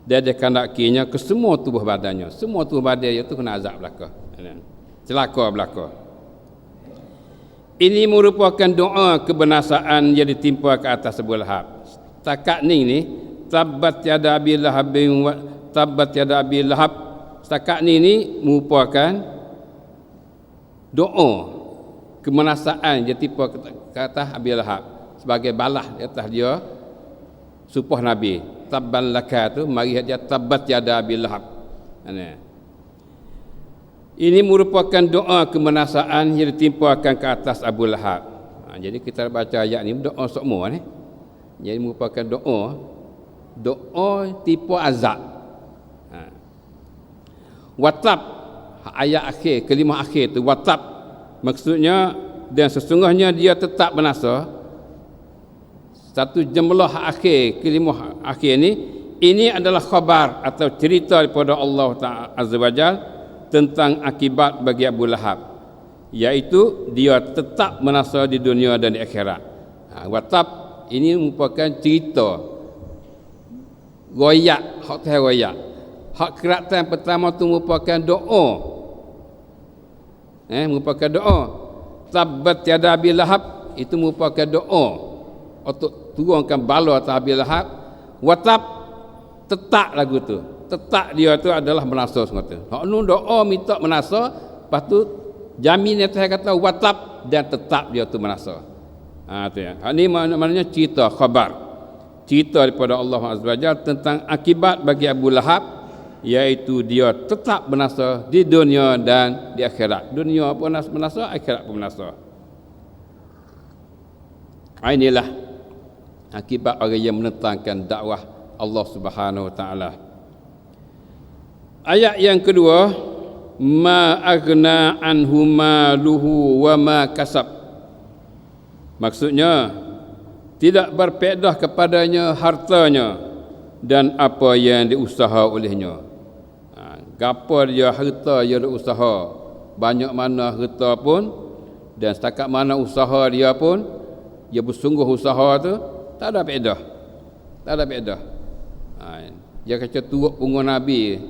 Dia ada kandakinya ke semua tubuh badannya. Semua tubuh badan dia tu kena azab belaka. Celaka belaka. Ini merupakan doa kebenasaan yang ditimpa ke atas Abu Lahab. Setakat ni tabbat yada Abi Lahab wa tabbat yada Abi Lahab. Setakat ni merupakan doa kebenasaan yang ditimpa ke atas Abi Lahab sebagai balas di atas dia sumpah Nabi. Tabban laka tu mari dia tabbat yada Abi Lahab. Ini merupakan doa kebenasaan yang ditimpakan ke atas Abu Lahab. Jadi kita baca ayat ni doa semua ni. Jadi merupakan doa tipu azab. Watab ayat akhir, kalimah akhir tu watab maksudnya dan sesungguhnya dia tetap binasa. Satu jumlah akhir, kalimah akhir ini adalah khabar atau cerita daripada Allah Ta'ala Azza wa Jalla tentang akibat bagi Abu Lahab, iaitu dia tetap binasa di dunia dan di akhirat. Watab ini merupakan cerita royak, hak teh royak. Hak keratan pertama tu merupakan doa. Merupakan doa. Tabbat yada Abi Lahab itu merupakan doa untuk turunkan bala atas Abi Lahab. Watab tetap lagu tu. Tetap dia tu adalah menasa semata. Hak nu doa minta menasa, lepas tu jamin dia kata watab dan tetap dia tu menasa. Tu ya. Hak ni maknanya cerita khabar. Cerita daripada Allah Azza wa Jalla tentang akibat bagi Abu Lahab, iaitu dia tetap menasa di dunia dan di akhirat. Dunia pun menasa, akhirat pun menasa. Inilah akibat orang yang menentangkan dakwah Allah Subhanahu wa taala. Ayat yang kedua, ma aghna anhu maluhu wa ma kasab. Maksudnya tidak berfaedah kepadanya hartanya dan apa yang diusaha olehnya. Gapo dia harta dia usaha, banyak mana harta pun dan setakat mana usaha dia pun, dia bersungguh usaha tu tak ada faedah. Tak ada faedah. Dia kata turut punggung Nabi,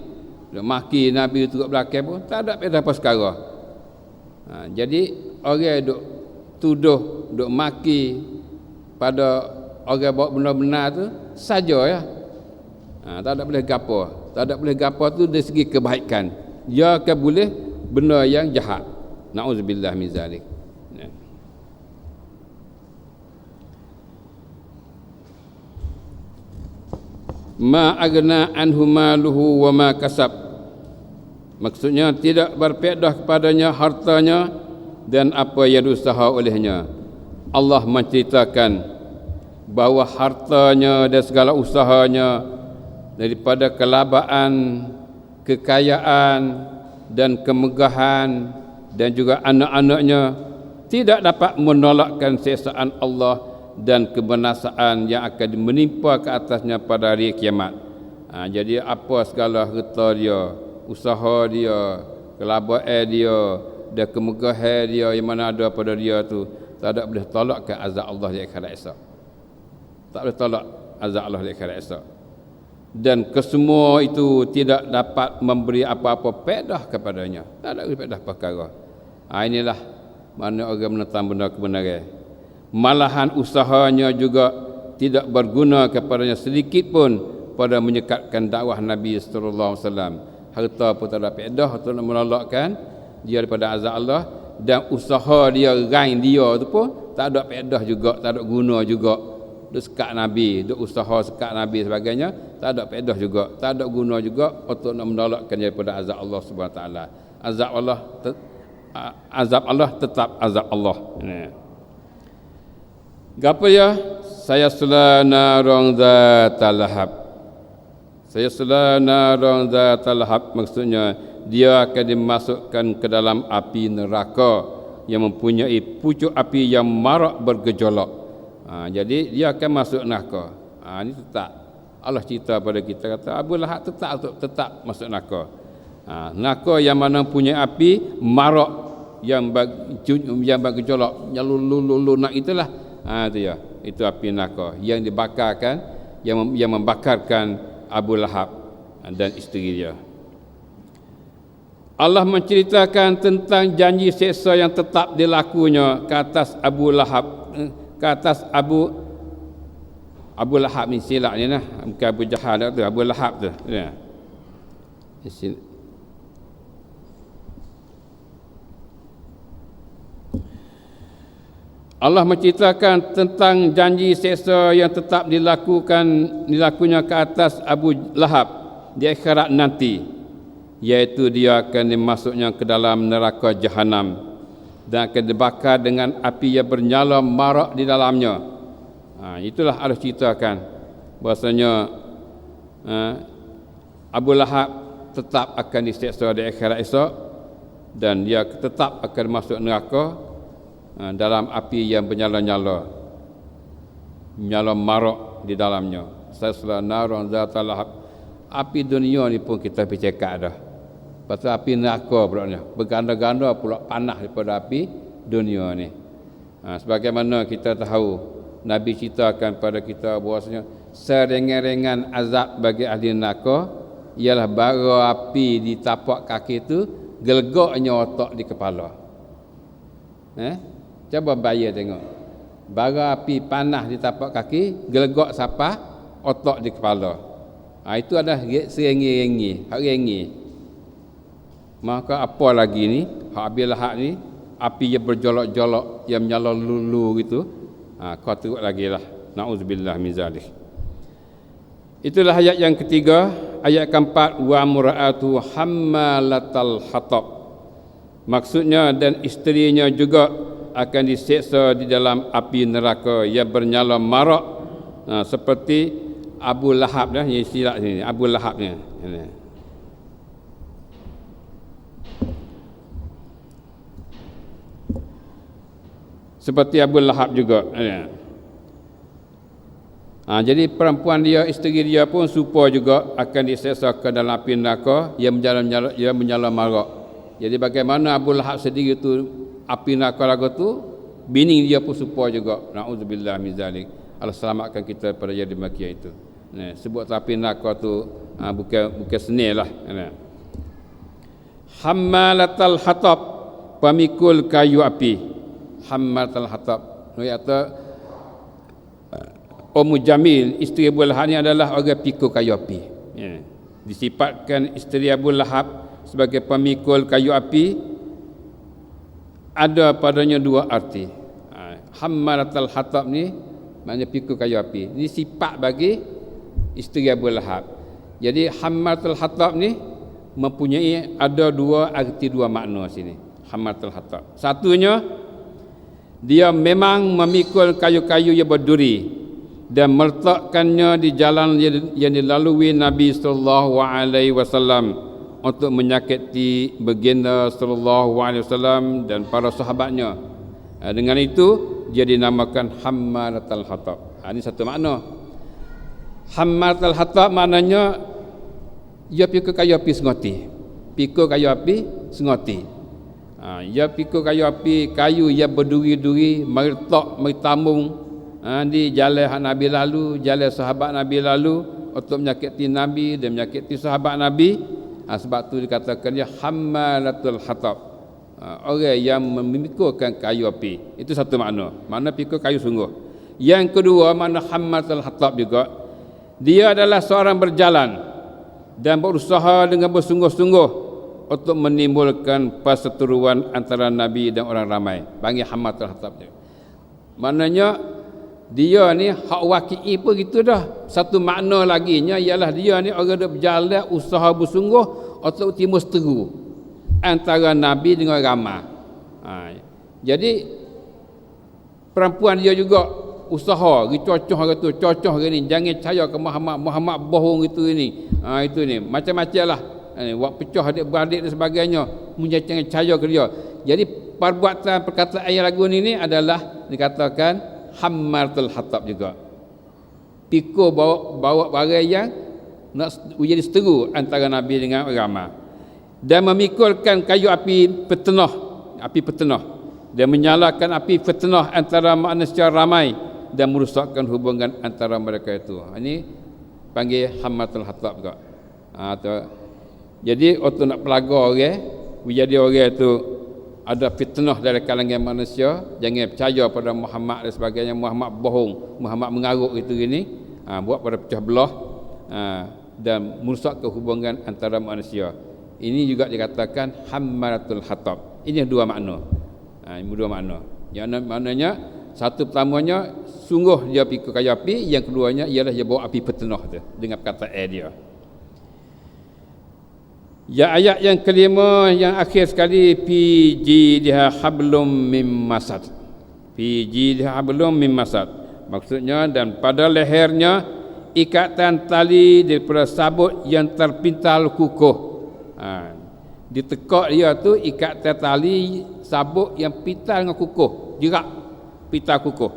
dia maki Nabi turut belakang pun tak ada faedah apa sekarang. Jadi orang duk tuduh, duk maki pada orang buat benar-benar tu saja ya. Tak ada boleh gapo. Tak ada boleh gapo tu dari segi kebaikan. Dia akan boleh benda yang jahat. Nauzubillah min zalik. Ma aghna anhu maluhu wa ma kasab. Maksudnya tidak berfaedah kepadanya hartanya dan apa yang diusaha olehnya. Allah menceritakan bahawa hartanya dan segala usahanya daripada kelabaan, kekayaan dan kemegahan dan juga anak-anaknya tidak dapat menolakkan siksaan Allah dan kebinasaan yang akan menimpa ke atasnya pada hari kiamat. Jadi apa segala harta dia, usaha dia, kelabaan dia dan kemegahan dia yang mana ada pada dia tu tak ada boleh tolakkan azab Allah di akhirat esok. Tak boleh tolak azab Allah di akhirat esok. Dan kesemua itu tidak dapat memberi apa-apa faedah kepadanya. Tak ada faedah perkara. Inilah mana orang menentang benda kebenaran. Malahan usahanya juga tidak berguna kepadanya sedikit pun pada menyekatkan dakwah Nabi sallallahu alaihi wasallam. harta pun tak ada faedah untuk nak menolakkan dia daripada azab Allah, dan usaha dia rain dia tu pun tak ada faedah juga, tak ada guna juga. Duk sekat Nabi, duk usaha sekat Nabi sebagainya, tak ada faedah juga, tak ada guna juga untuk nak menolakkan dia daripada azab Allah Subhanahu taala. Azab Allah tetap azab Allah. Gapo ya? Saya sula narang zatal lahab. Saya sula narang zatal lahab, maksudnya dia akan dimasukkan ke dalam api neraka yang mempunyai pucuk api yang marak bergejolak. Jadi dia akan masuk neraka. Ini tetap. Allah cerita pada kita, kata Abu Lahab tetap masuk neraka. Neraka yang mana punya api marak yang bergejolak, yang lunak itulah. Itu ya. Itu api neraka yang dibakarkan, yang membakarkan Abu Lahab dan isteri dia. Allah menceritakan tentang janji seksa yang tetap dilakunya ke atas Abu Lahab, ke atas Abu Lahab ni silap ni lah, bukan Abu Jahal tu, Abu Lahab tu. Ya. Allah menceritakan tentang janji seksa yang tetap dilakunya ke atas Abu Lahab di akhirat nanti, iaitu dia akan dimasuknya ke dalam neraka Jahanam dan akan dibakar dengan api yang bernyala marak di dalamnya. Itulah Allah ceritakan bahasanya Abu Lahab tetap akan diseksa di akhirat esok, dan dia tetap akan masuk neraka dalam api yang bernyala-nyala, menyala marak di dalamnya. Sasla narun zatal lahab. Api dunia ni pun kita pergi cekak dah. Pasal api neraka pula ni berganda-ganda pula panas daripada api dunia ni. Sebagaimana kita tahu, Nabi ceritakan pada kita bahawasanya seringan-ringan azab bagi ahli neraka ialah bara api di tapak kaki tu gelegaknya otak di kepala. Cuba bayar tengok. Bara api panas di tapak kaki, gelegak siapa? Otak di kepala. Itu adalah serengi-rengi, hak rengi. Maka apa lagi ni? Hak Abu Lahab ni, api yang berjolak-jolak, yang menyala lulu gitu. Kau teruk lagi lah. Na'udzubillah min zalik. Itulah ayat yang ketiga. Ayat keempat, wa mura'atu hammalatal hatab. Maksudnya, dan isterinya juga akan diseksa di dalam api neraka yang bernyala marak, seperti Abu Lahab dah, ni silap sini, Abu Lahab ni. Seperti Abu Lahab juga. Jadi perempuan dia, isteri dia pun serupa juga akan diseksa ke dalam api neraka yang menyala marak. Jadi bagaimana Abu Lahab sendiri tu api neraka lagu tu, bini dia pun serupa juga. Na'udzubillah min zalik. Allah selamatkan kita pada yang demikian itu. Sebut api neraka tu bukan seni lah. Hammalatal hatab, pemikul kayu api. Hammalatal hatab, iaitu Ummu Jamil, isteri Abu Lahab ni adalah orang pikul kayu api. Disifatkan isteri Abu Lahab sebagai pemikul kayu api. Ada padanya dua arti. Hammalatal hatab ni maknanya pikul kayu api. Ini sifat bagi isteri Abu Lahab. Jadi hammalatul hatab ni mempunyai ada dua arti, dua makna sini. Hammalatul hatab, satunya dia memang memikul kayu-kayu yang berduri dan meletakkannya di jalan yang dilalui Nabi sallallahu alaihi wasallam untuk menyakiti baginda sallallahu alaihi wasallam dan para sahabatnya. Dengan itu dia dinamakan hammalatul hatab. Ini satu makna. Hammalatul hatab maknanya ia pikul kayu api sengoti. Pikul kayu api sengoti. Ia pikul kayu api, kayu yang berduri-duri, mertambung di jalan Nabi lalu, jalan sahabat Nabi lalu untuk menyakiti Nabi dan menyakiti sahabat Nabi. Sebab tu dikatakan dia hammalatul hatab. Orang yang memikulkan kayu api. Itu satu makna. Makna pikul kayu sungguh. Yang kedua, makna hammalatul hatab juga, dia adalah seorang berjalan dan berusaha dengan bersungguh-sungguh untuk menimbulkan perseteruan antara Nabi dan orang ramai. Panggil Hammatul Hatab dia. Maknanya dia ni hak waqi'i pun gitu dah. Satu makna laginya ialah dia ni orang dah berjalan usaha bersungguh untuk timbul seteru antara Nabi dengan orang ramai. Jadi perempuan dia juga usaha cocoh gitu, cocoh gini, jangan percaya ke Muhammad bohong itu ini. Itu ni macam-macam lah. Buat pecah adik-beradik dan sebagainya, jangan percaya ke dia. Jadi perbuatan perkataan ayat lagu ni adalah dikatakan Hammatul Hatab juga. Pikul bawa barang yang nak jadi seteru antara Nabi dengan orang ramai. Dan memikulkan kayu api petenah dan menyalakan api fitnah antara manusia ramai dan merosakkan hubungan antara mereka itu. Ini panggil Hammatul Hatab juga. Jadi waktu nak pelagar orang, jadi orang itu ada fitnah dari kalangan manusia, jangan percaya pada Muhammad dan sebagainya, Muhammad bohong, Muhammad mengarut itu gini, buat pada pecah belah dan merosakkan hubungan antara manusia. Ini juga dikatakan Hammatul Hatab. Ini dua makna. Ini dua makna. Yang maknanya satu pertamanya sungguh dia pikul kayu api, yang keduanya ialah dia bawa api petenah tu dengan perkataan dia. Ya, ayat yang kelima yang akhir sekali, fi jidha hablum mim masad. Fi jidha hablum mim masad. Maksudnya dan pada lehernya ikatan tali daripada sabut yang terpintal kukuh. Ditekak dia tu ikatan tali sabuk yang pintal dengan kukuh, jerak pintal kukuh.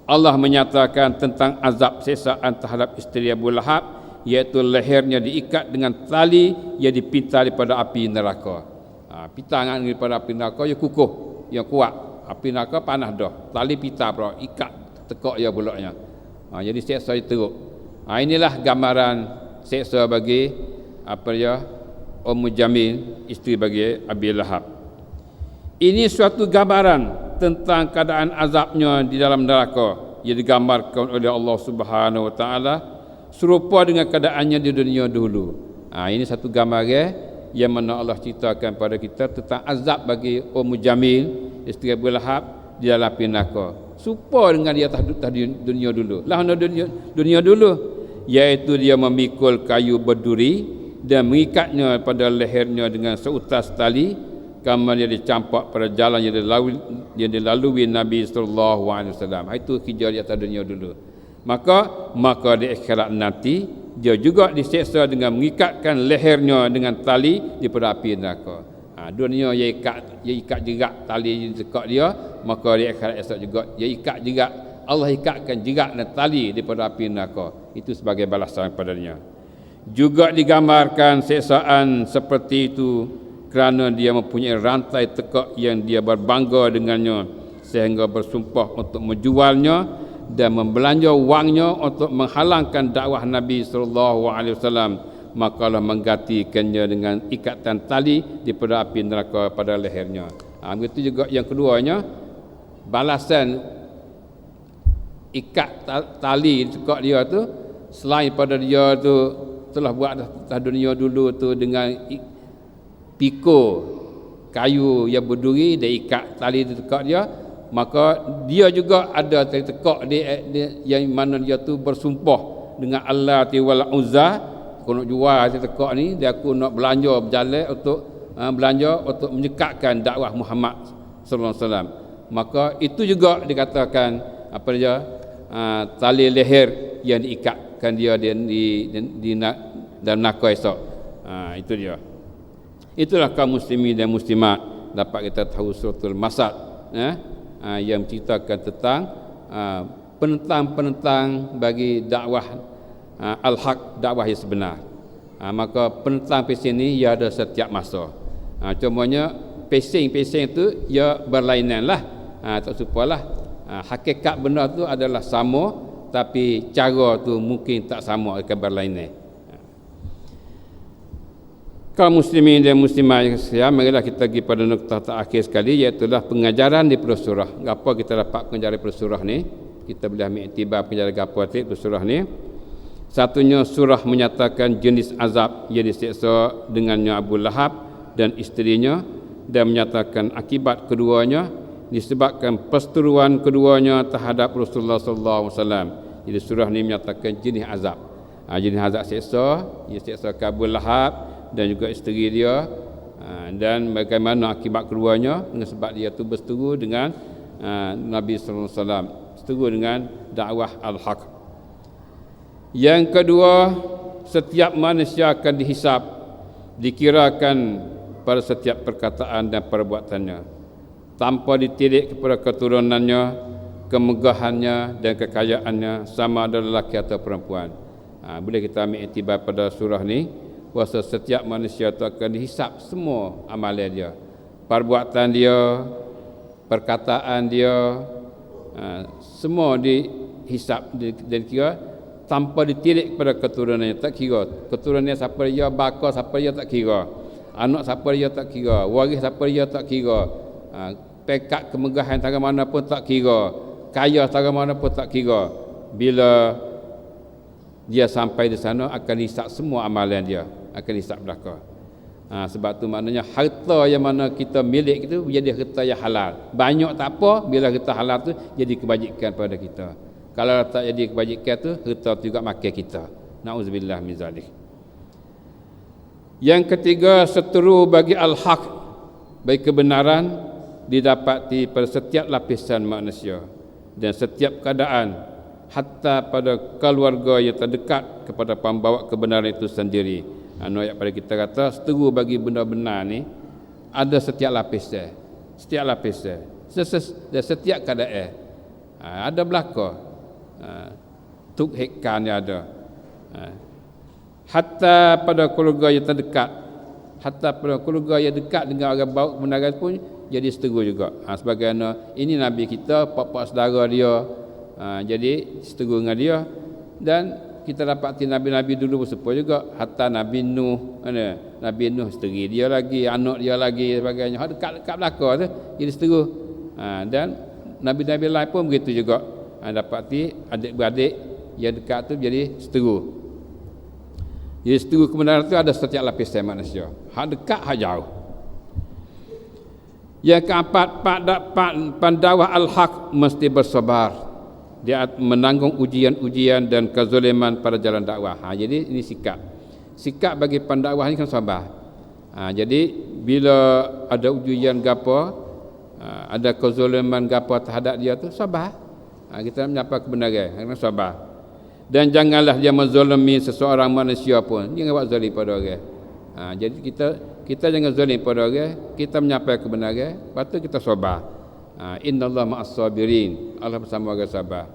Allah menyatakan tentang azab siksaan terhadap isteri Abu Lahab, iaitu lehernya diikat dengan tali yang dipintal daripada api neraka. Pintal daripada api neraka yang kukuh, yang kuat. Api neraka panas dah, tali pintal pula ikat tekak dia pulaknya. Jadi siksa dia teruk. Inilah gambaran siksa bagi Ummu Jamil, isteri bagi Abi Lahab. Ini suatu gambaran tentang keadaan azabnya di dalam neraka yang digambarkan oleh Allah Subhanahu Wa Taala serupa dengan keadaannya di dunia dulu. Ini satu gambaran yang mana Allah ceritakan pada kita tentang azab bagi Ummu Jamil, isteri Abu Lahab di dalam api neraka. Serupa dengan dia atas dunia dulu. Lah dunia dulu, iaitu dia memikul kayu berduri dan mengikatnya pada lehernya dengan seutas tali, kamar dia dicampak pada jalan yang dilalui Nabi sallallahu alaihi wasallam. Itu kerja di atas dunia dulu. Maka di akhirat nanti dia juga diseksa dengan mengikatkan lehernya dengan tali daripada api neraka. Dunia dia ikat jerat tali dekat dia, maka di akhirat esok juga dia ikat jerat, Allah ikatkan jerat dan tali daripada api neraka. Itu sebagai balasan padanya. Juga digambarkan siksaan seperti itu kerana dia mempunyai rantai tekak yang dia berbangga dengannya sehingga bersumpah untuk menjualnya dan membelanja wangnya untuk menghalangkan dakwah Nabi sallallahu alaihi wasallam, makalah menggantikannya dengan ikatan tali daripada api neraka pada lehernya. Begitu juga yang keduanya, balasan ikat tali tekak dia tu, selain pada dia tu telah buat atas dunia dulu tu dengan pikul kayu yang berduri dan ikat tali di tekak dia, maka dia juga ada tekak dia yang mana dia tu bersumpah dengan Allah wal Uzza, aku nak jual tekak ni, dia aku nak belanja berjalan untuk untuk menyekatkan dakwah Muhammad sallallahu alaihi wasallam. Maka itu juga dikatakan tali leher yang diikatkan dia di dalam neraka esok. Itu dia. Itulah kaum muslimin dan muslimat, dapat kita tahu suratul Masad yang menceritakan tentang penentang-penentang bagi dakwah al-haq, dakwah yang sebenar. Maka penentang pesing ni ia ada setiap masa. Cumanya pesing-pesing itu ia berlainan lah. Tak supalah. Hakikat benda tu adalah sama, tapi cara tu mungkin tak sama, akan berlainan. Kaum muslimin dan muslimat sekalian, marilah kita pergi pada nukta terakhir sekali, iaitu pengajaran di surah. Apa kita dapat pengajaran di surah ni? Kita boleh ambil iktibar pengajaran apa di surah ni? Satunya surah menyatakan jenis azab yang diseksa dengannya Abu Lahab dan isterinya, dan menyatakan akibat keduanya disebabkan perseteruan keduanya terhadap Rasulullah sallallahu alaihi wasallam. Jadi surah ini menyatakan jenis azab. Jenis azab seksa, ia seksa Abu Lahab dan juga isteri dia, dan bagaimana akibat keduanya dengan sebab dia tu berseteru dengan Nabi sallallahu alaihi wasallam, seteru dengan dakwah al-haq. Yang kedua, setiap manusia akan dihisap, dikirakan pada setiap perkataan dan perbuatannya, tanpa ditilik kepada keturunannya, kemegahannya dan kekayaannya, sama ada lelaki atau perempuan. Boleh kita ambil iktibar pada surah ni, kuasa setiap manusia itu akan dihisap semua amalan dia, perbuatan dia, perkataan dia, semua dihisap dan kira tanpa ditilik kepada keturunannya. Tak kira keturunannya siapa dia, bakal siapa dia tak kira, anak siapa dia tak kira, waris siapa dia tak kira, pekat kemegahan tara mana pun tak kira, kaya tara mana pun tak kira. Bila dia sampai di sana akan dihisap semua amalan dia, akan dihisap belaka. Sebab tu maknanya harta yang mana kita milik itu jadi harta yang halal. Banyak tak apa, bila harta halal tu jadi kebajikan pada kita. Kalau tak jadi kebajikan tu, harta tu juga makan kita. Nauzubillah min zalik. Yang ketiga, seteru bagi al-haq, bagi kebenaran didapati pada setiap lapisan manusia dan setiap keadaan, hatta pada keluarga yang terdekat kepada pembawa kebenaran itu sendiri. Ayat pada kita kata seteru bagi benda-benda ni ada setiap lapisan, setiap lapisan, setiap keadaan ada belaka. Tuk hekkan dia ada. Hatta pada keluarga yang terdekat, hatta pada keluarga yang dekat dengan orang bawa kebenaran pun jadi seteru juga. Sebagaimana ini Nabi kita, pak-pak saudara dia, jadi seteru dengan dia. Dan kita dapati Nabi-Nabi dulu bersepa juga. Hatta Nabi Nuh, Nabi Nuh isteri dia lagi, anak dia lagi, sebagainya. Dekat belakang tu jadi seteru. Dan Nabi-Nabi lain pun begitu juga. Dapati adik-beradik yang dekat tu jadi seteru. Jadi seteru kebenaran tu ada setiap lapisan manusia, hak dekat hak jauh. Yang keempat, pendakwah al-haq mesti bersabar, dia menanggung ujian-ujian dan kezaliman pada jalan dakwah. Jadi ini sikap bagi pendakwah ni kan sabar. Jadi bila ada ujian gapo, ada kezaliman gapo terhadap dia tu, sabar. Kita menyapa kebenaran, kena sabar. Dan janganlah dia menzalimi seseorang manusia pun, jangan buat zalim pada orang. Jadi kita jangan zalim pada orang, kita menyapa kebenaran, lepas tu kita sabar. Innallaha ma'as sabirin, Allah bersama orang sabar.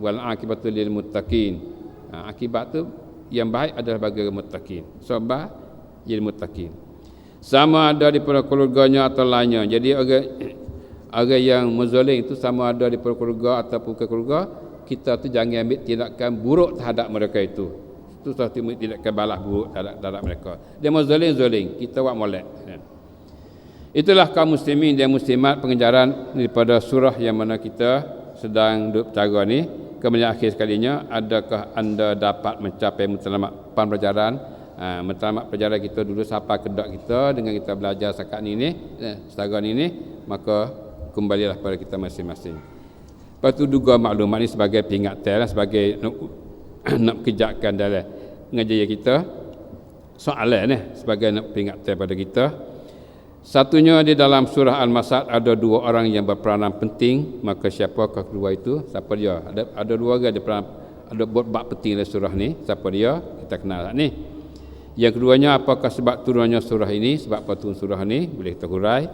Wal akibatu lil muttaqin, akibat tu yang baik adalah bagi orang muttaqin. Sabar jadi muttaqin. Sama ada di keluarganya atau lainnya. Jadi orang yang menzalim itu sama ada di keluarga ataupun ke keluarga, kita tu jangan ambil tindakan buruk terhadap mereka itu. Itu satu tindakan balas buruk terhadap mereka. Dia menzalim, kita buat molek. Itulah kaum muslimin dan muslimat pengejaran daripada surah yang mana kita sedang duduk bicara ni. Kemudian akhir sekalinya, adakah anda dapat mencapai matlamat pembelajaran? Matlamat pelajaran kita dulu sampai kedak kita dengan kita belajar setakat ni, maka kembalilah pada kita masing-masing. Lepas tu juga maklumat ni sebagai peringatan, sebagai nak kejakkan dalam ngajaya kita, soalan ni sebagai nak peringatan pada kita. Satunya di dalam surah Al-Masad ada dua orang yang berperanan penting. Maka siapakah kedua itu? Siapa dia? Ada dua orang ada buat bab penting dalam surah ni. Siapa dia? Kita kenal ni. Yang keduanya, apakah sebab turunnya surah ini? Sebab apa turun surah ni? Boleh kita hurai.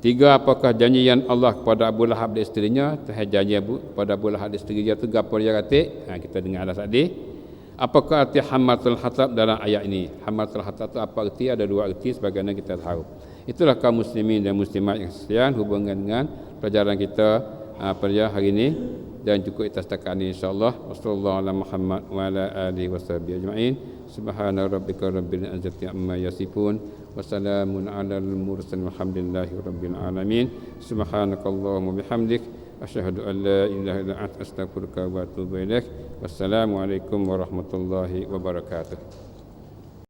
Tiga, apakah janjian Allah kepada Abu Lahab dan isterinya? Janji kepada Abu Lahab dan isterinya itu gapo dia kata? Kita dengar dah tadi. Apakah arti Hammatul Hatab dalam ayat ini? Hammatul Hatab itu apa arti? Ada dua arti sebagaimana kita tahu. Itulah kaum muslimin dan muslimat yang sekalian, hubungan dengan pelajaran kita pada hari ini, dan cukup kita setakat ini insya-Allah. Wassallallahu ala Muhammad wa ala alihi washabihi ajma'in. Subhana rabbika rabbil izzati amma yasifun wa salamun alal mursalin walhamdulillahi rabbil alamin. Subhanakallahumma bihamdik Asyhadu an la ilaha illa anta astaghfiruka wa atubu ilaik. Wassalamualaikum warahmatullahi wabarakatuh.